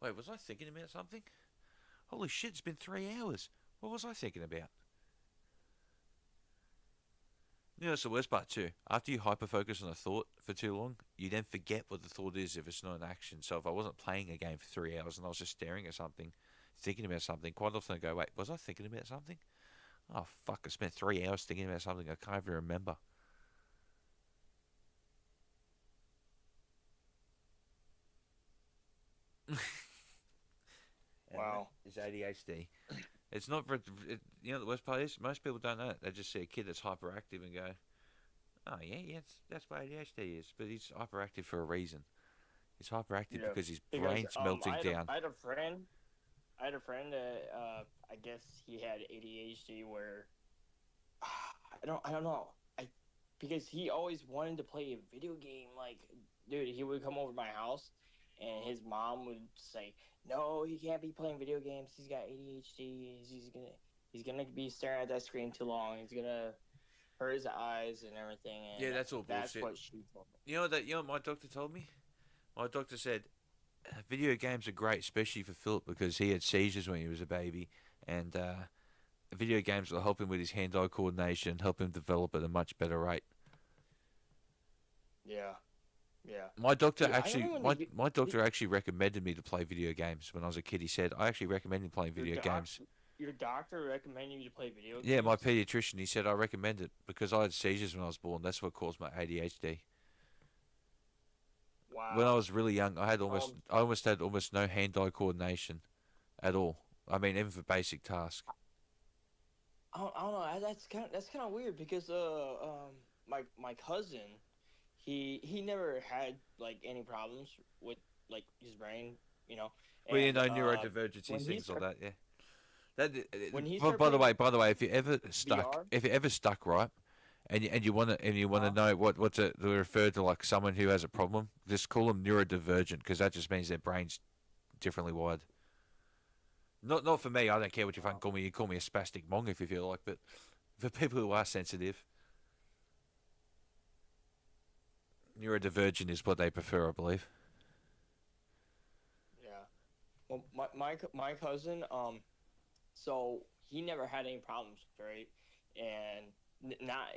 wait, was I thinking about something? Holy shit, it's been 3 hours. What was I thinking about? That's the worst part too. After you hyperfocus on a thought for too long, you then forget what the thought is if it's not an action. So if I wasn't playing a game for 3 hours and I was just staring at something, thinking about something, quite often I go, wait, was I thinking about something? Oh fuck, I spent 3 hours thinking about something I can't even remember. And Wow. that is ADHD. It's not for the worst part is most people don't know it. They just see a kid that's hyperactive and go, "Oh yeah, that's what ADHD is." But he's hyperactive for a reason. He's hyperactive Yeah. because his Because brain's melting down. I had a friend. I had a friend that I guess he had ADHD where I don't know. Because he always wanted to play a video game. Like, dude, he would come over to my house, and his mom would say, "No, he can't be playing video games. He's got ADHD. He's gonna be staring at that screen too long. He's gonna hurt his eyes and everything." And Yeah, that's all that's bullshit. what she told me. You know what my doctor told me? My doctor said video games are great, especially for Philip because he had seizures when he was a baby, and video games will help him with his hand-eye coordination, help him develop at a much better rate. Yeah, yeah. My doctor Dude, I actually, remember my, when my doctor actually recommended me to play video games when I was a kid. He said I actually recommend you playing video games. your doctor recommended you to play video games. Yeah, my pediatrician. He said I recommend it because I had seizures when I was born. That's what caused my ADHD. Wow. When I was really young, I almost had almost no hand-eye coordination at all. I mean, even for basic tasks. I don't know. That's kind of weird because my cousin he never had like any problems with like his brain, you know. Well, you And know, neurodivergencies, when he things like start, that. Yeah. That. when he But started playing by the way, VR, if you ever stuck, right, and you want to uh, know what's to refer to like someone who has a problem, just call them neurodivergent because that just means their brain's differently wired. Not for me. I don't care what you fucking call me. You call me a spastic mong if you feel like, but for people who are sensitive, neurodivergent is what they prefer, I believe. yeah. Well, my cousin, so he never had any problems, right? And not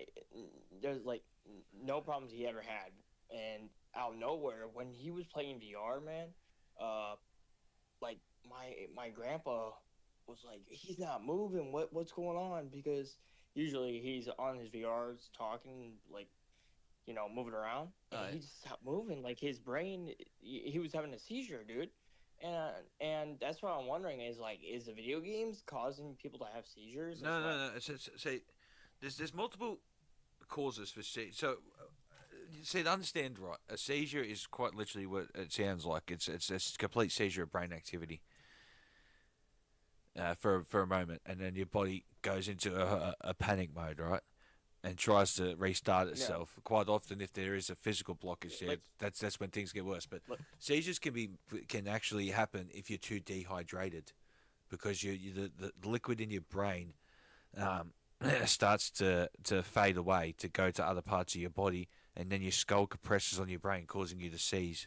there's like no problems he ever had. And out of nowhere, when he was playing VR, man, uh, like my grandpa was like, he's not moving. What's going on? Because usually he's on his VRs talking, like, moving around, and Right. he just stopped moving. Like his brain, he was having a seizure, dude. And that's what I'm wondering is like, is the video games causing people to have seizures as well? No. So there's multiple causes for seizure. So, see, to understand right, a seizure is quite literally what it sounds like. It's a complete seizure of brain activity for a moment, and then your body goes into a panic mode, right? And tries to restart Yeah. itself. Quite often, if there is a physical blockage there, Like, that's when things get worse. But like seizures can actually happen if you're too dehydrated, because the liquid in your brain starts to fade away to go to other parts of your body, and then your skull compresses on your brain, causing you to seize.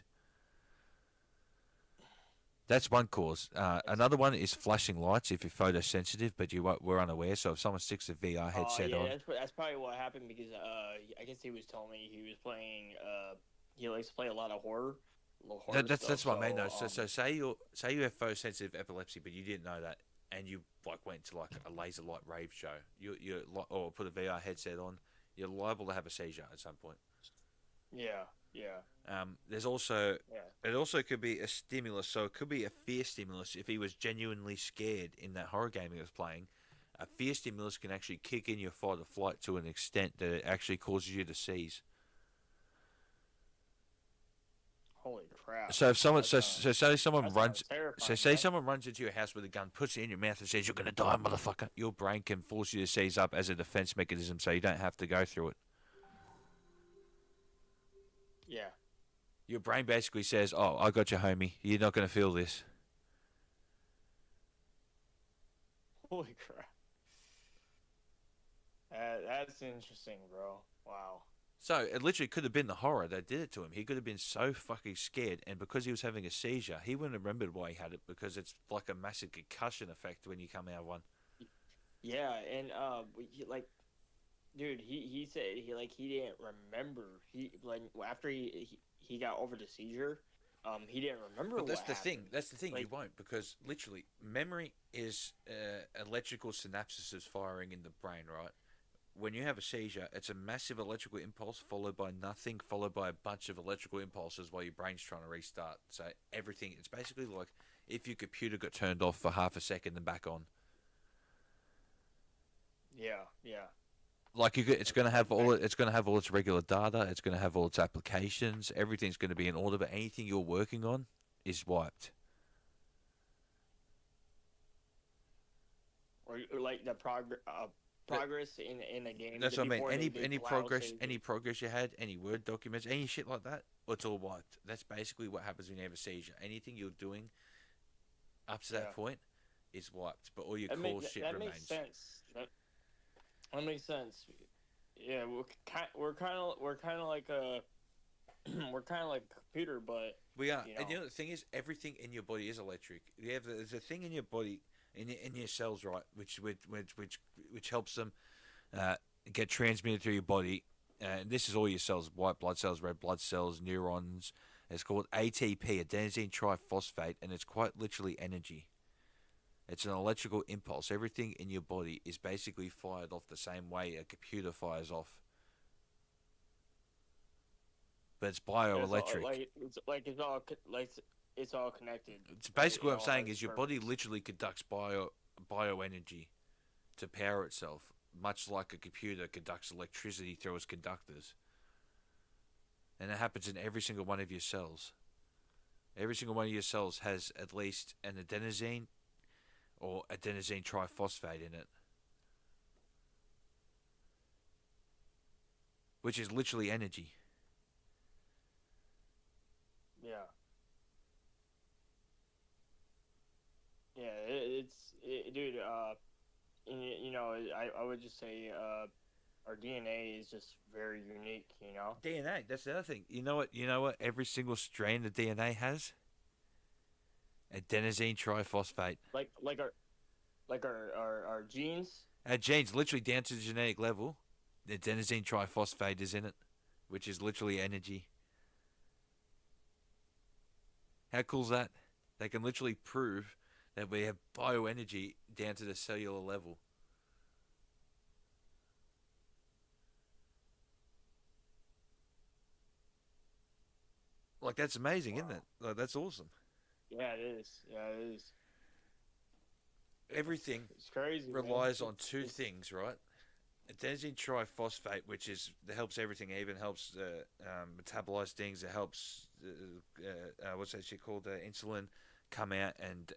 That's one cause. Another one is flashing lights if you're photosensitive, but were unaware. So if someone sticks a VR headset yeah, on, that's probably what happened because I guess he was telling me he was playing he likes to play a lot of horror that's stuff. what I mean though. So So say you have photosensitive epilepsy, but you didn't know that, and you like went to like a laser light rave show, or put a VR headset on, you're liable to have a seizure at some point. yeah. There's also Yeah. it also could be a stimulus, so it could be a fear stimulus if he was genuinely scared in that horror game he was playing. A fear stimulus can actually kick in your fight or flight to an extent that it actually causes you to seize. Holy crap. So if someone, That so say someone that runs, sounds terrifying, so say man. someone runs into your house with a gun, puts it in your mouth, and says you're gonna die, motherfucker. Your brain can force you to seize up as a defense mechanism, so you don't have to go through it. Yeah. Your brain basically says, "Oh, I got you, homie. You're not gonna feel this." Holy crap. That's interesting, bro. Wow. So it literally could have been the horror that did it to him. He could have been so fucking scared, and because he was having a seizure, he wouldn't have remembered why he had it because it's like a massive concussion effect when you come out of one. Yeah, and like, dude, he said he didn't remember. He like after he got over the seizure, he didn't remember. But that's what the happened. thing. That's the thing. Like, You won't, because literally memory is electrical synapses firing in the brain, right? When you have a seizure, it's a massive electrical impulse followed by nothing, followed by a bunch of electrical impulses while your brain's trying to restart. So everything, it's basically like if your computer got turned off for half a second and back on. yeah. Like it's going to have it's going to have all its regular data. It's going to have all its applications. Everything's going to be in order, but anything you're working on is wiped. Or like the progress in a game. That's what I mean. before they Any allow progress, saves. any progress you had, any Word documents, any shit like that, it's all wiped. That's basically what happens when you have a seizure. Anything you're doing up to that point is wiped, but all your core shit that remains. makes sense. That makes sense. Yeah, we're kind of like a we're kind of like a computer, but We are, you and know. the thing is, everything in your body is electric. There's a thing in your body, in your cells, right, which helps them get transmitted through your body. And this is all your cells: white blood cells, red blood cells, neurons. It's called ATP, adenosine triphosphate, and it's quite literally energy. It's an electrical impulse. Everything in your body is basically fired off the same way a computer fires off. But it's bioelectric. It's all connected. It's basically It what I'm all saying has is your purpose. body literally conducts bioenergy to power itself, much like a computer conducts electricity through its conductors. And it happens in every single one of your cells. Every single one of your cells has at least an adenosine or adenosine triphosphate in it, which is literally energy. Yeah. Yeah, dude. You know, I would just say, our DNA is just very unique. You know. DNA. That's the other thing. You know what? You know what? Every single strand of DNA has adenosine triphosphate. Our genes. Our genes, literally down to the genetic level, the adenosine triphosphate is in it, which is literally energy. How cool is that? They can literally prove that we have bioenergy down to the cellular level. Like, that's amazing, isn't it? Like, that's awesome. Yeah, it is. Yeah, it is. Everything It's crazy. relies man. on two things, right? Adenosine triphosphate, which is that helps everything, even helps metabolize things. It helps what's that shit called? Insulin come out and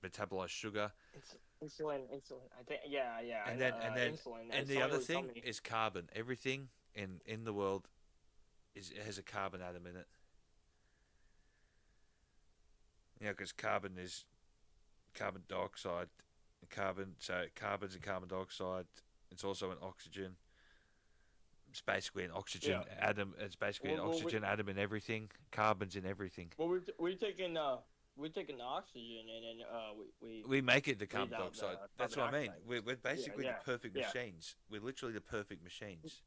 metabolize sugar. Insulin. I think. Yeah. And then insulin. and the other thing is carbon. Everything in the world has a carbon atom in it. You know, because carbon is carbon dioxide, so carbon's and carbon dioxide. It's also an oxygen. It's basically an oxygen atom. It's basically an oxygen atom in everything. Carbon's in everything. Well, we're taking the oxygen and then we make it the breathe carbon out dioxide. the That's carbon what I mean. dioxide. We're basically Yeah, the perfect yeah. machines. We're literally the perfect machines.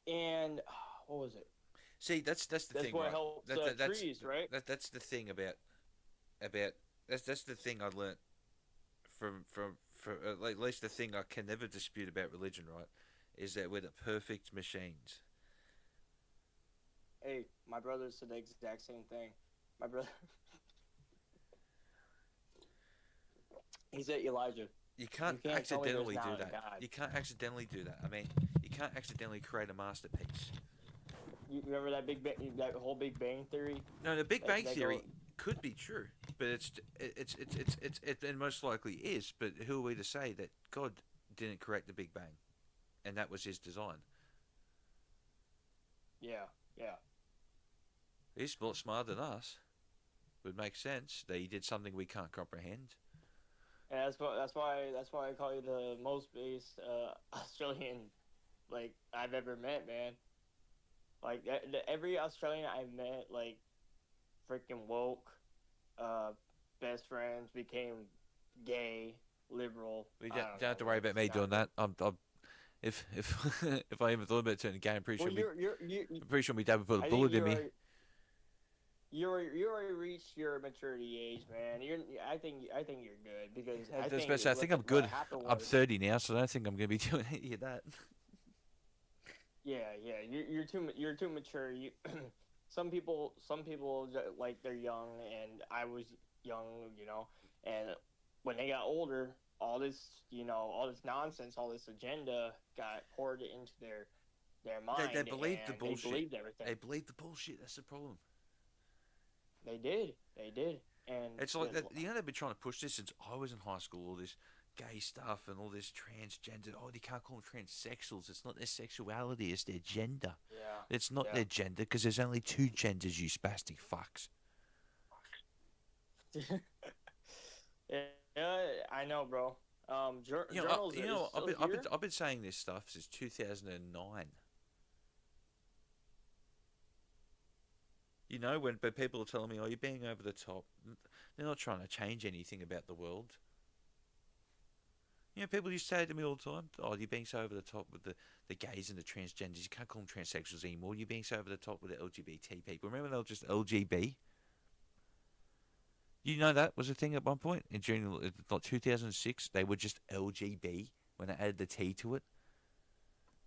And what was it? See, that's the thing, what right? helps That's trees, right? That's the thing about that's the thing I learnt from at least the thing I can never dispute about religion, right? Is that we're the perfect machines. Hey, my brother said the exact same thing. My brother, he said Elijah. You can't can't tell me there's accidentally do not a that. God. You can't accidentally do that. I mean, you can't accidentally create a masterpiece. You remember that whole Big Bang theory? No, the Big Bang That Theory could be true, but it most likely is. But who are we to say that God didn't create the Big Bang, and that was His design? Yeah. He's smarter than us. Would make sense that He did something we can't comprehend. And that's why I call you the most based Australian like I've ever met, man. Like every Australian I've met, like freaking woke, best friends, became gay, liberal. We don't have to worry about me doing that. If if I even thought about turning gay, I'm pretty sure I'm pretty sure my dad would put a bullet in me. You already reached your maturity age, man. I think you're good because I think I'm good. I'm 30 now, so I don't think I'm gonna be doing any of that. Yeah. You're too mature. Some people like they're young, and I was young, and when they got older, all this nonsense, all this agenda got poured into their mind. They believed the and bullshit. They believed everything. They believed the bullshit. That's the problem. They did, and it's like that. They've been trying to push this since I was in high school. All this gay stuff and all this transgender. Oh, you can't call them transsexuals. It's not their sexuality. It's their gender. Yeah. It's not their gender because there's only two genders. You spastic fucks. Yeah, I know, bro. Journals. I've been saying this stuff since 2009. When people are telling me, "Oh, you're being over the top," they're not trying to change anything about the world. People used to say to me all the time, "Oh, you're being so over the top with the gays and the transgenders. You can't call them transsexuals anymore. You're being so over the top with the LGBT people." Remember, they were just LGB. You know that was a thing at one point in June, like 2006. They were just LGB when they added the T to it.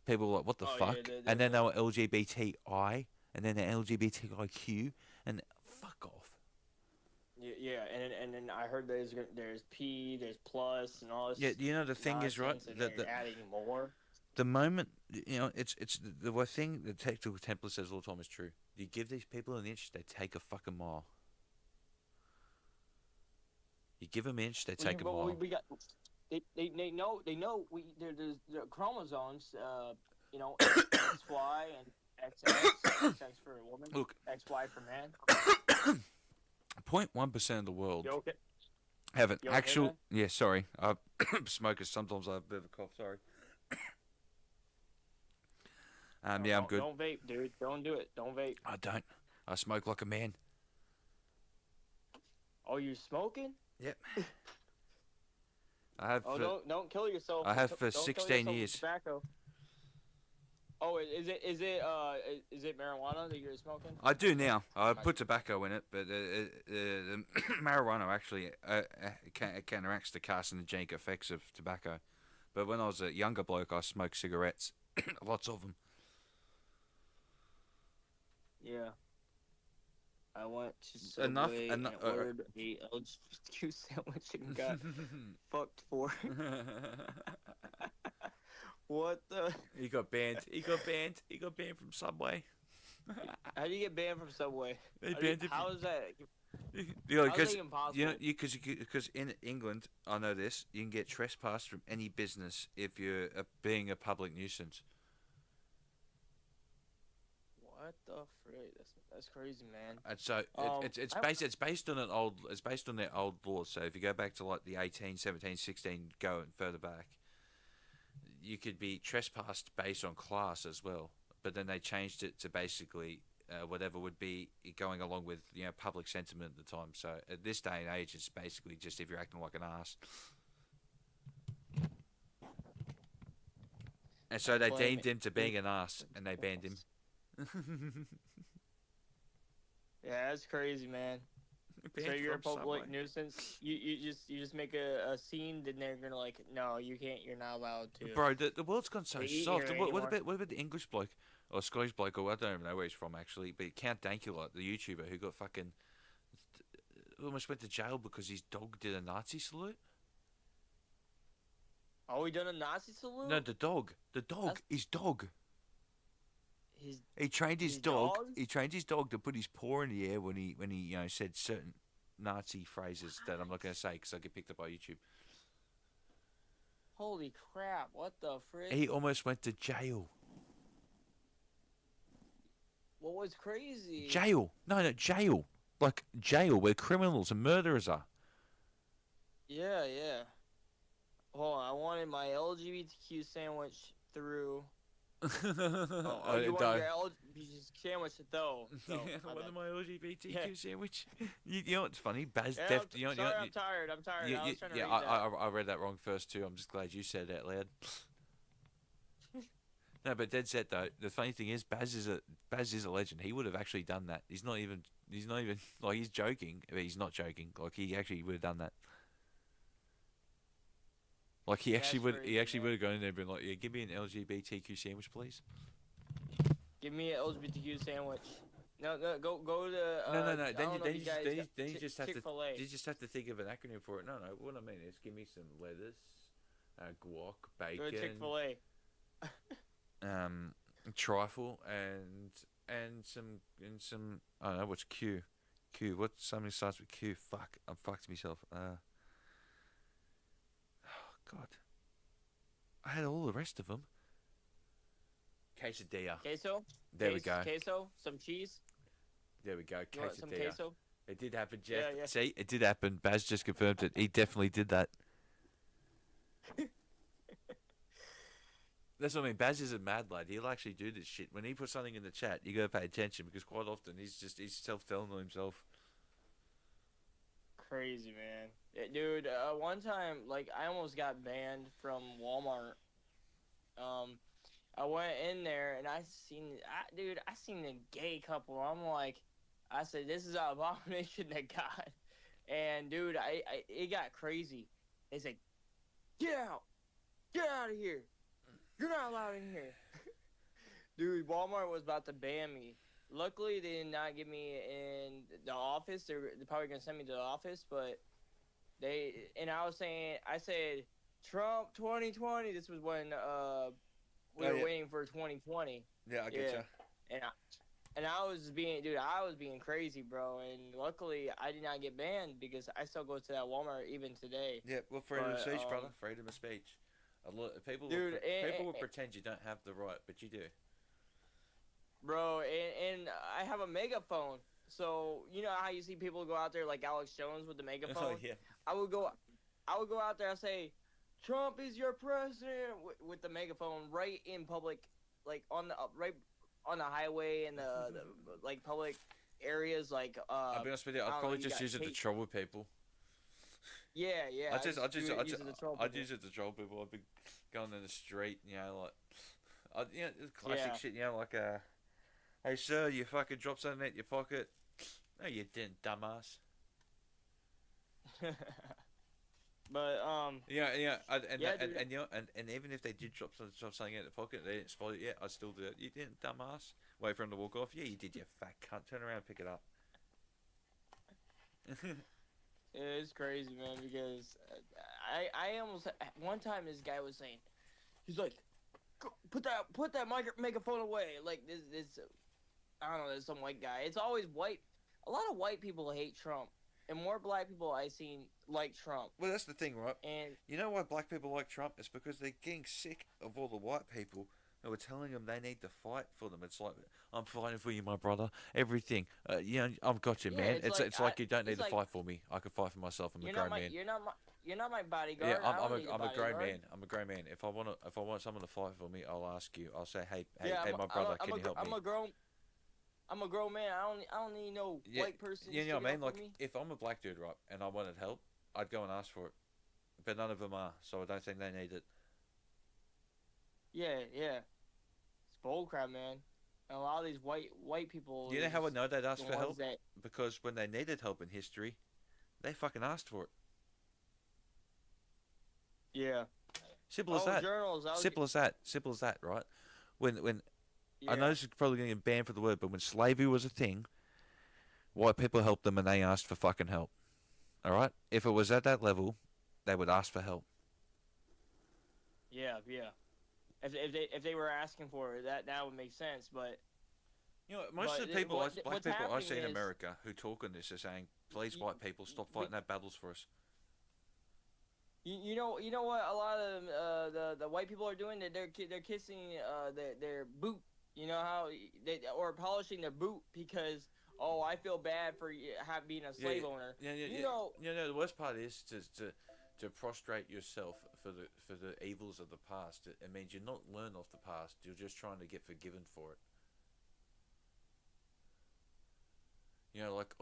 People were like, "What the fuck?" And then they were LGBTI, and then the LGBTIQ, and fuck off. Yeah, and then I heard there's P, there's plus, and all this. Yeah, the thing is, right? They're adding more. the moment it's the one thing the tactical template says all the time is true. You give these people an inch, they take a fucking mile. You give them an inch, they take a mile. We got they know there's the chromosomes. You know, XY and XX. XX for a woman. Look, XY for man. 0.1% of the world You okay? have an You okay, actual. man? Yeah, sorry, I smokers. Sometimes I have a bit of a cough. Sorry. Yeah, I'm good. Don't vape, dude. Don't do it. Don't vape. I don't. I smoke like a man. Oh, you smoking? Yep. I have. Oh, don't kill yourself. I have for Don't kill 16 yourself with years. Tobacco. Oh, is it marijuana that you're smoking? I do now. I put tobacco in it, but marijuana actually counteracts the carcinogenic effects of tobacco. But when I was a younger bloke, I smoked cigarettes, lots of them. Yeah. I went to Subway and ordered a LGBTQ sandwich and got fucked for it. What the? He got banned. He got banned from Subway. How do you get banned from Subway? They banned him. How is that? Yeah, How is that even possible? Because in England, I know this, you can get trespassed from any business if you're being a public nuisance. What the frick? That's crazy, man. And so it's based on their old laws. So if you go back to like the 18, 17, 16, go further back, you could be trespassed based on class as well. But then they changed it to basically whatever would be going along with public sentiment at the time. So at this day and age, it's basically just if you're acting like an ass. And so they deemed him to being an ass, and they banned him. Yeah, that's crazy, man. So you're a public nuisance. You just make a scene, then they're gonna like, no, you can't. You're not allowed to. Bro, the world's gone so soft. What anymore. about the English bloke or Scottish bloke, or I don't even know where he's from actually, but Count Dankula, the YouTuber who got fucking almost went to jail because his dog did a Nazi salute. Oh, he done a Nazi salute? No, the dog. His dog. He trained his his dog. dog? He trained his dog to put his paw in the air when he said certain Nazi phrases that I'm not going to say because I get picked up by YouTube. Holy crap! What the frick? He almost went to jail. What was crazy? Jail. No, jail. Like jail where criminals and murderers are. Yeah. Hold on, I wanted my LGBTQ sandwich through. You want your LGBT sandwich though? Yeah, what am I LGBTQ sandwich? You know what's funny? Baz Yeah, Def. I'm tired. I was trying to read that. I read that wrong first too. I'm just glad you said it out loud. No, but dead set though. The funny thing is, Baz is a legend. He would have actually done that. He's not even like he's joking, but he's not joking. Like he actually would have done that. Like he actually would have gone in there and been like, yeah, give me an LGBTQ sandwich, please. Give me an LGBTQ sandwich. No, go to. No. Then you just have to think of an acronym for it. No. What I mean is, give me some lettuce, guac, bacon. Go to Chick-fil-A. Trifle and some I don't know what's Q. What something starts with Q? Fuck, I'm fucked myself. God, I had all the rest of them. Quesadilla. Queso. There we go. Queso. Some cheese. There we go. You want some Quesadilla. queso? It did happen, Jeff. Yeah. See, it did happen. Baz just confirmed it. He definitely did that. That's what I mean. Baz is a mad lad. He'll actually do this shit. When he puts something in the chat, you gotta pay attention because quite often he's self-telling on himself. Crazy, man. Yeah, dude, one time, like, I almost got banned from Walmart. I went in there and I seen a gay couple. I'm like, I said, this is an abomination to God. And dude, it got crazy. They said, get out of here. You're not allowed in here. Dude, Walmart was about to ban me. Luckily, they did not get me in the office. They're probably going to send me to the office, but I said, Trump 2020. This was when we were waiting for 2020. Yeah, I get you. And I was being crazy, bro. And luckily, I did not get banned because I still go to that Walmart even today. Yeah, well, freedom of speech, brother. Freedom of speech. A lot of people, people will pretend you don't have the right, but you do. Bro, and I have a megaphone. So you know how you see people go out there like Alex Jones with the megaphone? Oh, yeah. I would go out there and say, "Trump is your president" with the megaphone right in public, like on the right on the highway and the like public areas. Like I'll be honest with you, I'd probably just use it to troll people. Yeah. I'd use it to troll people. I'd be going in the street, you know, like, classic shit, you know, like hey sir, you fucking dropped something in your pocket. No, you didn't, dumbass. But and even if they did drop something in the pocket, they didn't spot it yet, I'd still do it. You didn't, dumbass. Wait for him to walk off. Yeah, you did, you fat cunt. Turn around and pick it up. It's crazy, man, because I almost one time this guy was saying, he's like, put that megaphone away. Like this I don't know, there's some white guy. It's always white. A lot of white people hate Trump, and more black people I've seen like Trump. Well, that's the thing, right? And you know why black people like Trump? It's because they're getting sick of all the white people who are telling them they need to fight for them. It's like, I'm fighting for you, my brother. Everything. You know, I've got you, man. It's like you don't need to fight for me. I can fight for myself. I'm a grown man. You're not my bodyguard. Yeah, I'm a grown man. I'm a grown man. If I want someone to fight for me, I'll ask you. I'll say, hey, my brother, can you help me? I'm a grown man. I don't need no white person. You know what I mean? Like, me. if I'm a black dude, right, and I wanted help, I'd go and ask for it. But none of them are, so I don't think they need it. Yeah. It's bullcrap, man. And a lot of these white people. You know how I know they'd ask for help? Because when they needed help in history, they fucking asked for it. Yeah. Simple as that. Simple as that, right? When I know this is probably going to get banned for the word, but when slavery was a thing, white people helped them and they asked for fucking help. All right? If it was at that level, they would ask for help. Yeah. If they were asking for it, that would make sense. But you know, most of the people, black people I see in America who talk on this are saying, "Please, white people, stop fighting our battles for us." You know what a lot of the white people are doing? They're kissing their boot. You know how or polishing their boot because I feel bad for being a slave owner. You know, the worst part is to prostrate yourself for the evils of the past. It means you're not learn off the past. You're just trying to get forgiven for it. You know, like,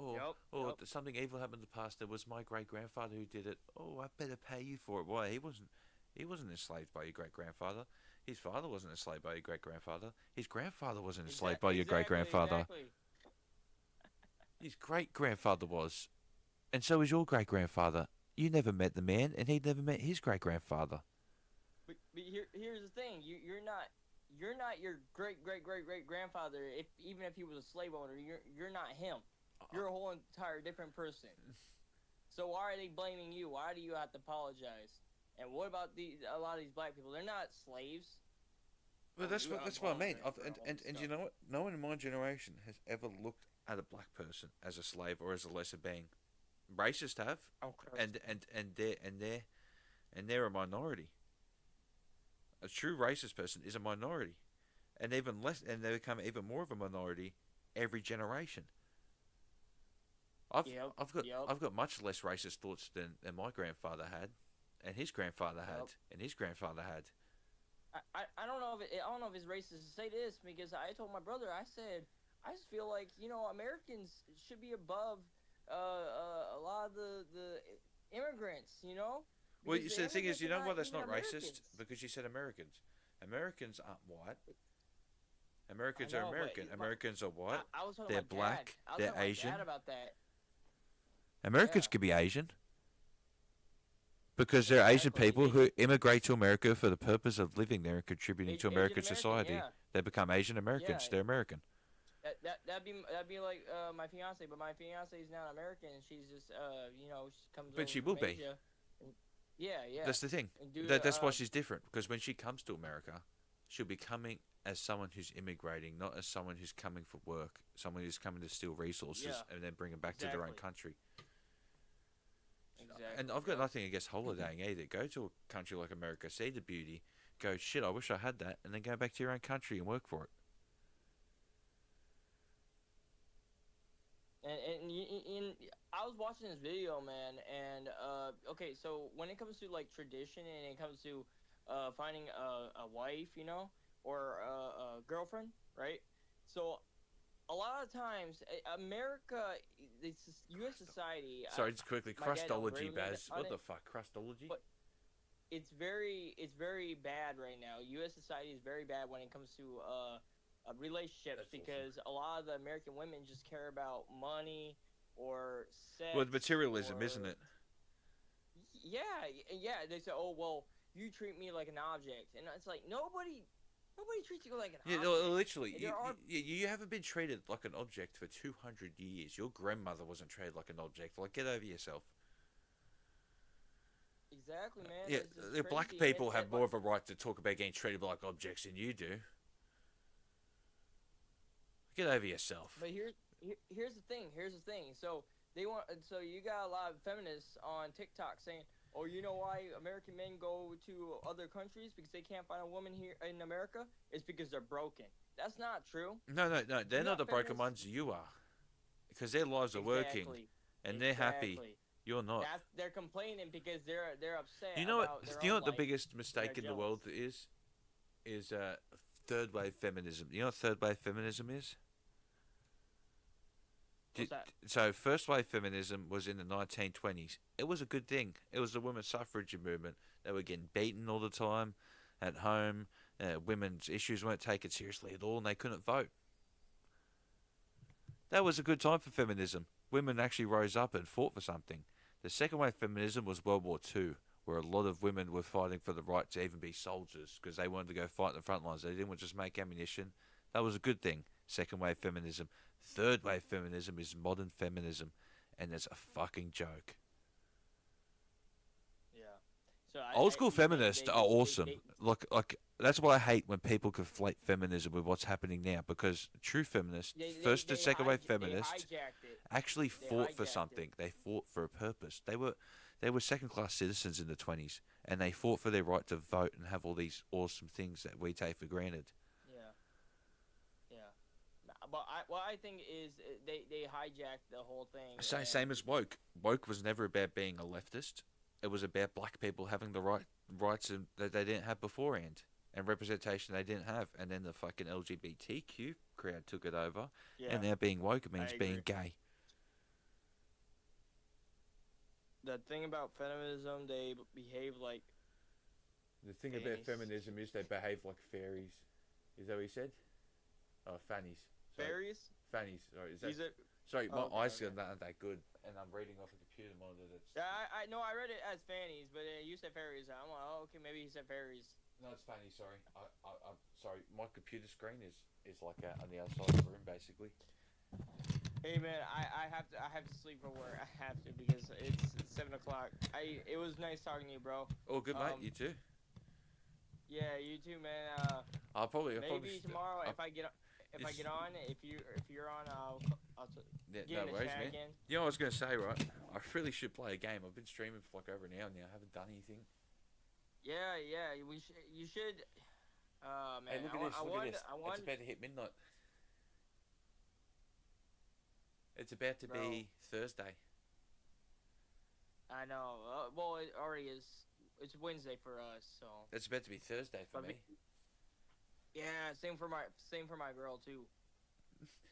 something evil happened in the past. It was my great-grandfather who did it. Oh, I better pay you for it. Why? He wasn't enslaved by your great-grandfather. His father wasn't enslaved by your great-grandfather. His grandfather wasn't enslaved by your great-grandfather. Exactly. His great-grandfather was. And so was your great-grandfather. You never met the man, and he never met his great-grandfather. But here's the thing. You're not your great-great-great-great-grandfather. Even if he was a slave owner, you're not him. You're a whole entire different person. So why are they blaming you? Why do you have to apologize? And what about a lot of these black people? They're not slaves. Well, that's what I mean. And you know what? No one in my generation has ever looked at a black person as a slave or as a lesser being. Racists have, and they're a minority. A true racist person is a minority, and even less, and they become even more of a minority every generation. I've got much less racist thoughts than my grandfather had, and his grandfather had, and his grandfather had. I don't know if it's racist to say this because I told my brother, I said I just feel like Americans should be above a lot of the immigrants, Well, you see, the thing is, you know why that's not racist? Because you said Americans. Americans aren't white. Americans are American. Americans are white. They're black. They're Asian. About that. Americans could be Asian. Because they're Asian people who immigrate to America for the purpose of living there and contributing to American society. Yeah. They become Asian Americans. They're American. That'd be like my fiance, but my fiance is not American. She's just she comes. But she will be. Yeah. That's the thing. That's why she's different. Because when she comes to America, should be coming as someone who's immigrating, not as someone who's coming for work, someone who's coming to steal resources Yeah. and then bring them back to their own Exactly. country. Exactly. And I've got yep. nothing against holidaying either. Go to a country like America, see the beauty, go, shit, I wish I had that, and then go back to your own country and work for it. And I was watching this video, man, and okay, so when it comes to like tradition and it comes to finding a wife, you know, or a girlfriend, right? So a lot of times, America, this U.S. society. Sorry, just quickly, my dad don't crustology, agree with me Baz. on What it, the fuck, crustology? but it's very bad right now. U.S. society is very bad when it comes to relationships That's because a lot of the American women just care about money or sex. Well, materialism, or, isn't it? Yeah. They say, "Oh, well, you treat me like an object," and it's like nobody treats you like an Yeah, object. literally. There are You haven't been treated like an object for 200 years. Your grandmother wasn't treated like an object. Like, get over yourself. exactly, man. Yeah, It's just the black crazy, people and, have more of a right to talk about getting treated like objects than you do. Get over yourself. But here's the thing. So you got a lot of feminists on TikTok saying, "Oh, you know why American men go to other countries because they can't find a woman here in America? It's because they're broken." That's not true. No. They're You not got the broken feminists- ones. You are. Because their lives are working. And they're happy. Exactly. You're not. They're complaining because they're upset. You know about what? their You know own what the life. biggest mistake in the world is third wave feminism. You know what third wave feminism is? What's that? So first wave feminism was in the 1920s. It was a good thing. It was the women's suffrage movement. They were getting beaten all the time at home. Women's issues weren't taken seriously at all, and they couldn't vote. That was a good time for feminism. Women actually rose up and fought for something. The second wave feminism was World War II, where a lot of women were fighting for the right to even be soldiers because they wanted to go fight in the front lines. They didn't want to just make ammunition. That was a good thing. Second wave feminism. Third wave feminism is modern feminism, and it's a fucking joke. Yeah. So Old school feminists are awesome. Look, like that's why I hate when people conflate feminism with what's happening now. Because true feminists, first and second wave feminists, actually fought for something. They fought for a purpose. They were second class citizens in the 20s, and they fought for their right to vote and have all these awesome things that we take for granted. But what I think is they hijacked the whole thing. Same as woke. Woke was never about being a leftist. It was about black people having the rights that they didn't have beforehand, and representation they didn't have. And then the fucking LGBTQ crowd took it over, and now being woke means being gay. The thing about feminism, they behave like. The thing about feminism is they behave like fairies. Is that what he said? Oh, fannies. Fairies? Fannies. Sorry, sorry, my eyes are not that good, and I'm reading off a computer monitor that's... Yeah, I know, I read it as fannies, but you said fairies. I'm like, oh, okay, maybe he said fairies. No, it's fannies, sorry. I'm sorry, my computer screen is like on the other side of the room, basically. Hey, man, I have to sleep for work. I have to, because it's 7 o'clock. It was nice talking to you, bro. Oh, good, mate. You too? Yeah, you too, man. I'll probably tomorrow if I get on, if you're on, I'll yeah, get no worries, chat man. again. You know what I was gonna say, right? I really should play a game. I've been streaming for like over an hour now. I haven't done anything. Yeah, you should. Man, Hey, look at this. It's about to hit midnight. It's about to be Thursday. I know. Well, it already is. It's Wednesday for us, so. It's about to be Thursday for me. Yeah, same for my girl too.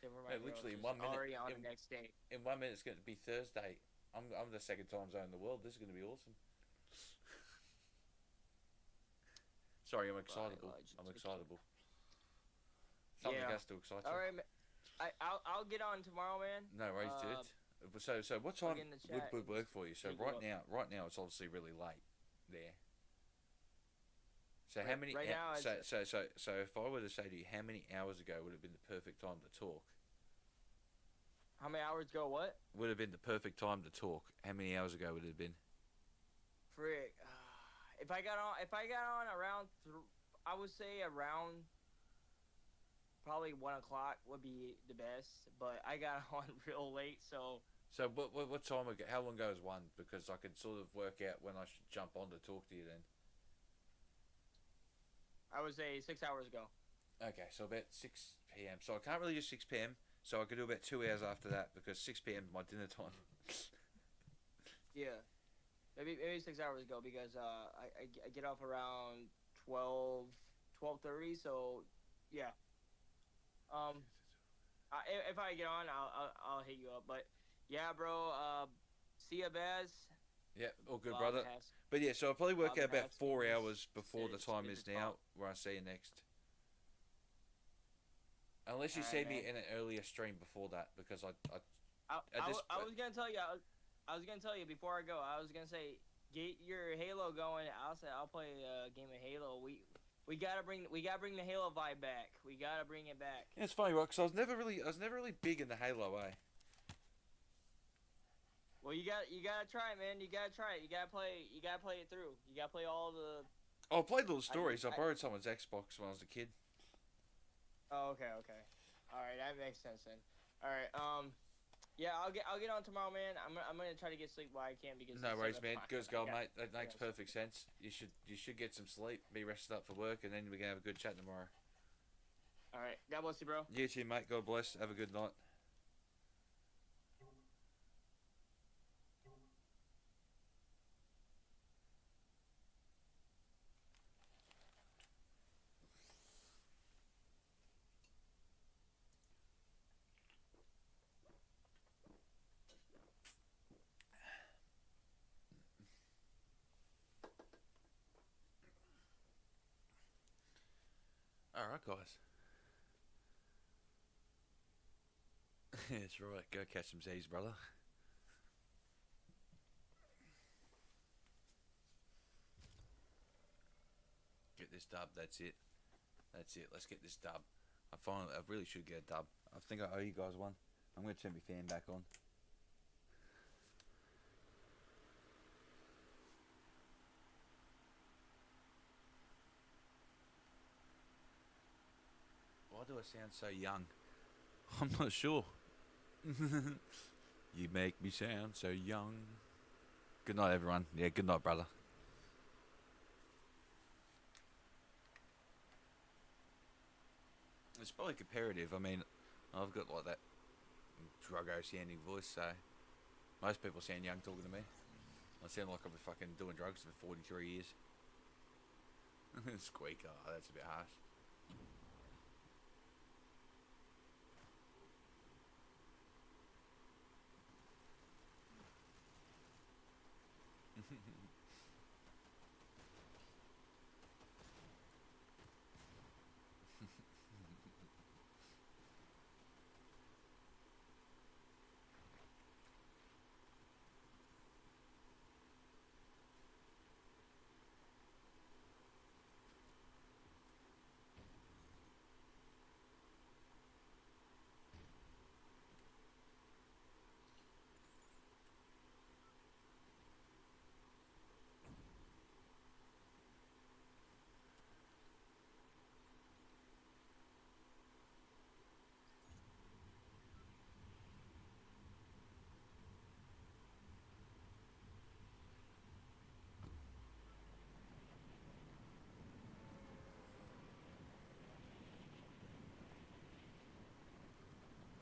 Same for my girl. Literally in She's 1 minute. Already on the next day. In 1 minute, it's going to be Thursday. I'm the second time zone in the world. This is going to be awesome. Sorry, I'm excitable. I'm excitable. Something has to excite you. All right, man. I'll get on tomorrow, man. No worries, dude. So what time would work for you? So right now it's obviously really late there. So how many? Right now, so if I were to say to you, how many hours ago would have been the perfect time to talk? How many hours ago? What? Would have been the perfect time to talk. How many hours ago would it have been? Frick. If I got on around, I would say around probably 1 o'clock would be the best, but I got on real late, so So what time ago? How long ago is one? Because I could sort of work out when I should jump on to talk to you then. I would say 6 hours ago. Okay, so about 6 p.m. So I can't really do 6 p.m. So I could do about 2 hours after that because 6 p.m. is my dinner time. Yeah, maybe 6 hours ago because I get off around 12:30. So yeah, um, if I get on, I'll hit you up. But yeah, bro. See ya, Baz. Yeah, all good, Bob brother. has- But yeah, so I'll probably work Bob out about has 4 hours things. before the It's- time it's is now, Bob. where I see you next. Unless you Alright, see me man. in an earlier stream before that, because I I was gonna tell you. I was gonna tell you before I go. I was gonna say get your Halo going. I'll play a game of Halo. We gotta bring the Halo vibe back. We gotta bring it back. Yeah, it's funny, right? Because I was never really big in the Halo, eh? Well, you gotta try it, man. You gotta try it. You gotta play it through. You gotta play all the. Oh, I played all the stories. I I- borrowed someone's Xbox when I was a kid. Oh, okay. All right, that makes sense then. All right, yeah, I'll get on tomorrow, man. I'm gonna try to get sleep while I can because No it's worries, 7 man. o'clock. Good as gold, Yeah. mate. That makes Yes. perfect sense. You should get some sleep, be rested up for work, and then we can have a good chat tomorrow. All right, God bless you, bro. You too, mate. God bless. Have a good night. Alright, guys. That's right. Go catch some Z's, brother. Get this dub. That's it. That's it. Let's get this dub. I really should get a dub. I think I owe you guys one. I'm going to turn my fan back on. Why do I sound so young? I'm not sure. You make me sound so young. Good night, everyone. Yeah, good night, brother. It's probably comparative. I mean, I've got like that druggo sounding voice, so most people sound young talking to me. I sound like I've been fucking doing drugs for 43 years. Squeak, oh, that's a bit harsh.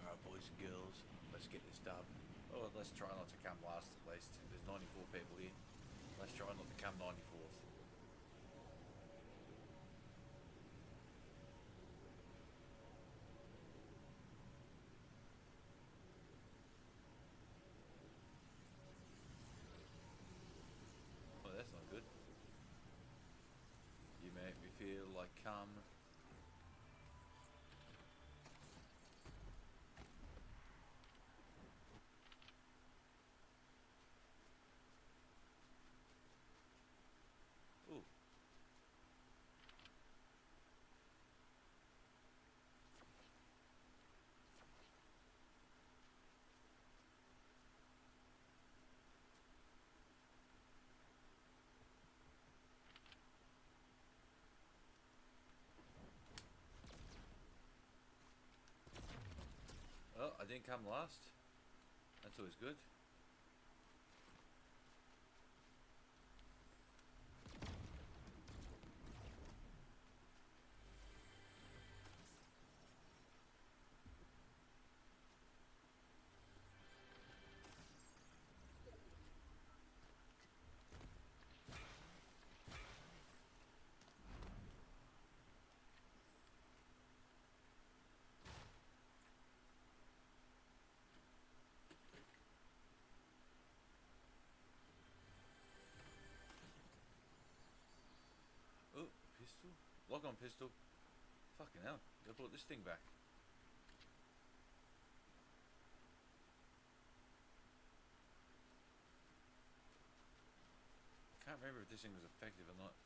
Alright, boys and girls, let's get this dub. Oh, let's try not to come last at least. There's 94 people here. Let's try not to come 94th. Oh, that's not good. You make me feel like cum. Ooh. I didn't come last. That's always good. Oh, pistol? Lock on pistol. Fucking hell. They brought this thing back. Can't remember if this thing was effective or not.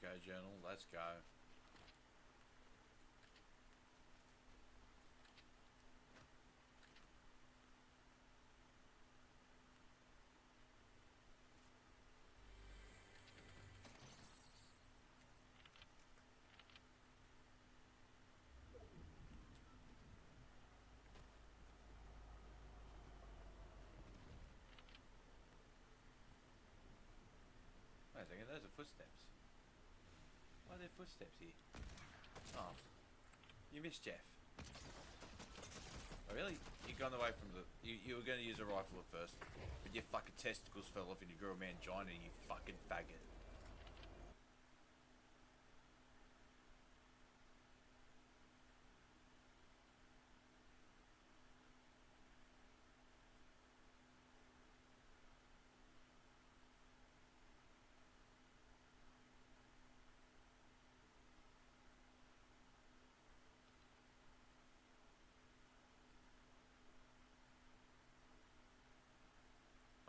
Let's go, journal. Let's go. Wait a second, those are footsteps. Why are there footsteps here? Oh, you missed Jeff. Oh, really? You gone away from the... You were going to use a rifle at first, but your fucking testicles fell off and you grew a mangina, you fucking faggot.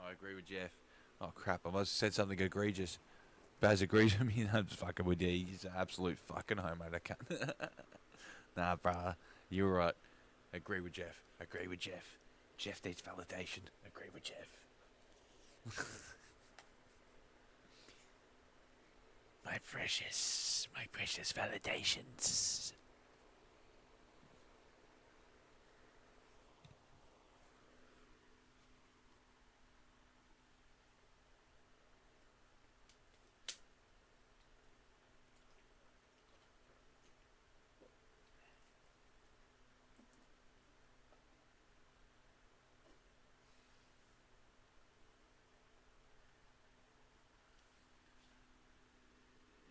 I agree with Jeff. Oh crap! I must have said something egregious. Baz agrees with me. I'm just fucking with you. He's an absolute fucking homo. I can't. Nah, brah. You're right. Agree with Jeff. Agree with Jeff. Jeff needs validation. Agree with Jeff. My precious validations.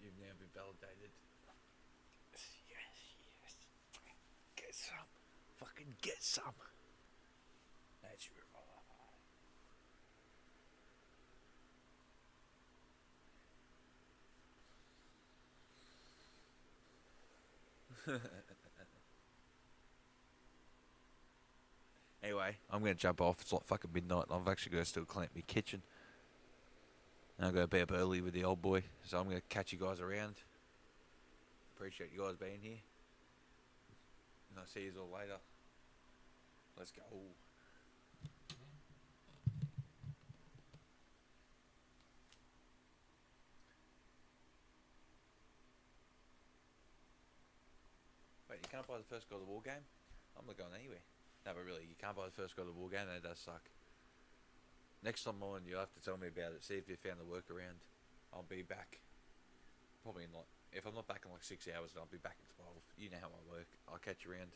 You've now been validated. Yes. Get some. Fucking get some. That's right. Anyway, I'm going to jump off. It's like fucking midnight and I've actually got to still clean up my kitchen. And I've got to be up early with the old boy. So I'm going to catch you guys around. Appreciate you guys being here. And I'll see you all later. Let's go. Wait, you can't buy the first God of War game? I'm not going anywhere. No, but really, you can't buy the first God of War game. That does suck. Next time on, you'll have to tell me about it. See if you found the workaround. I'll be back. Probably in like, if I'm not back in like 6 hours, then I'll be back in 12. You know how I work. I'll catch you around.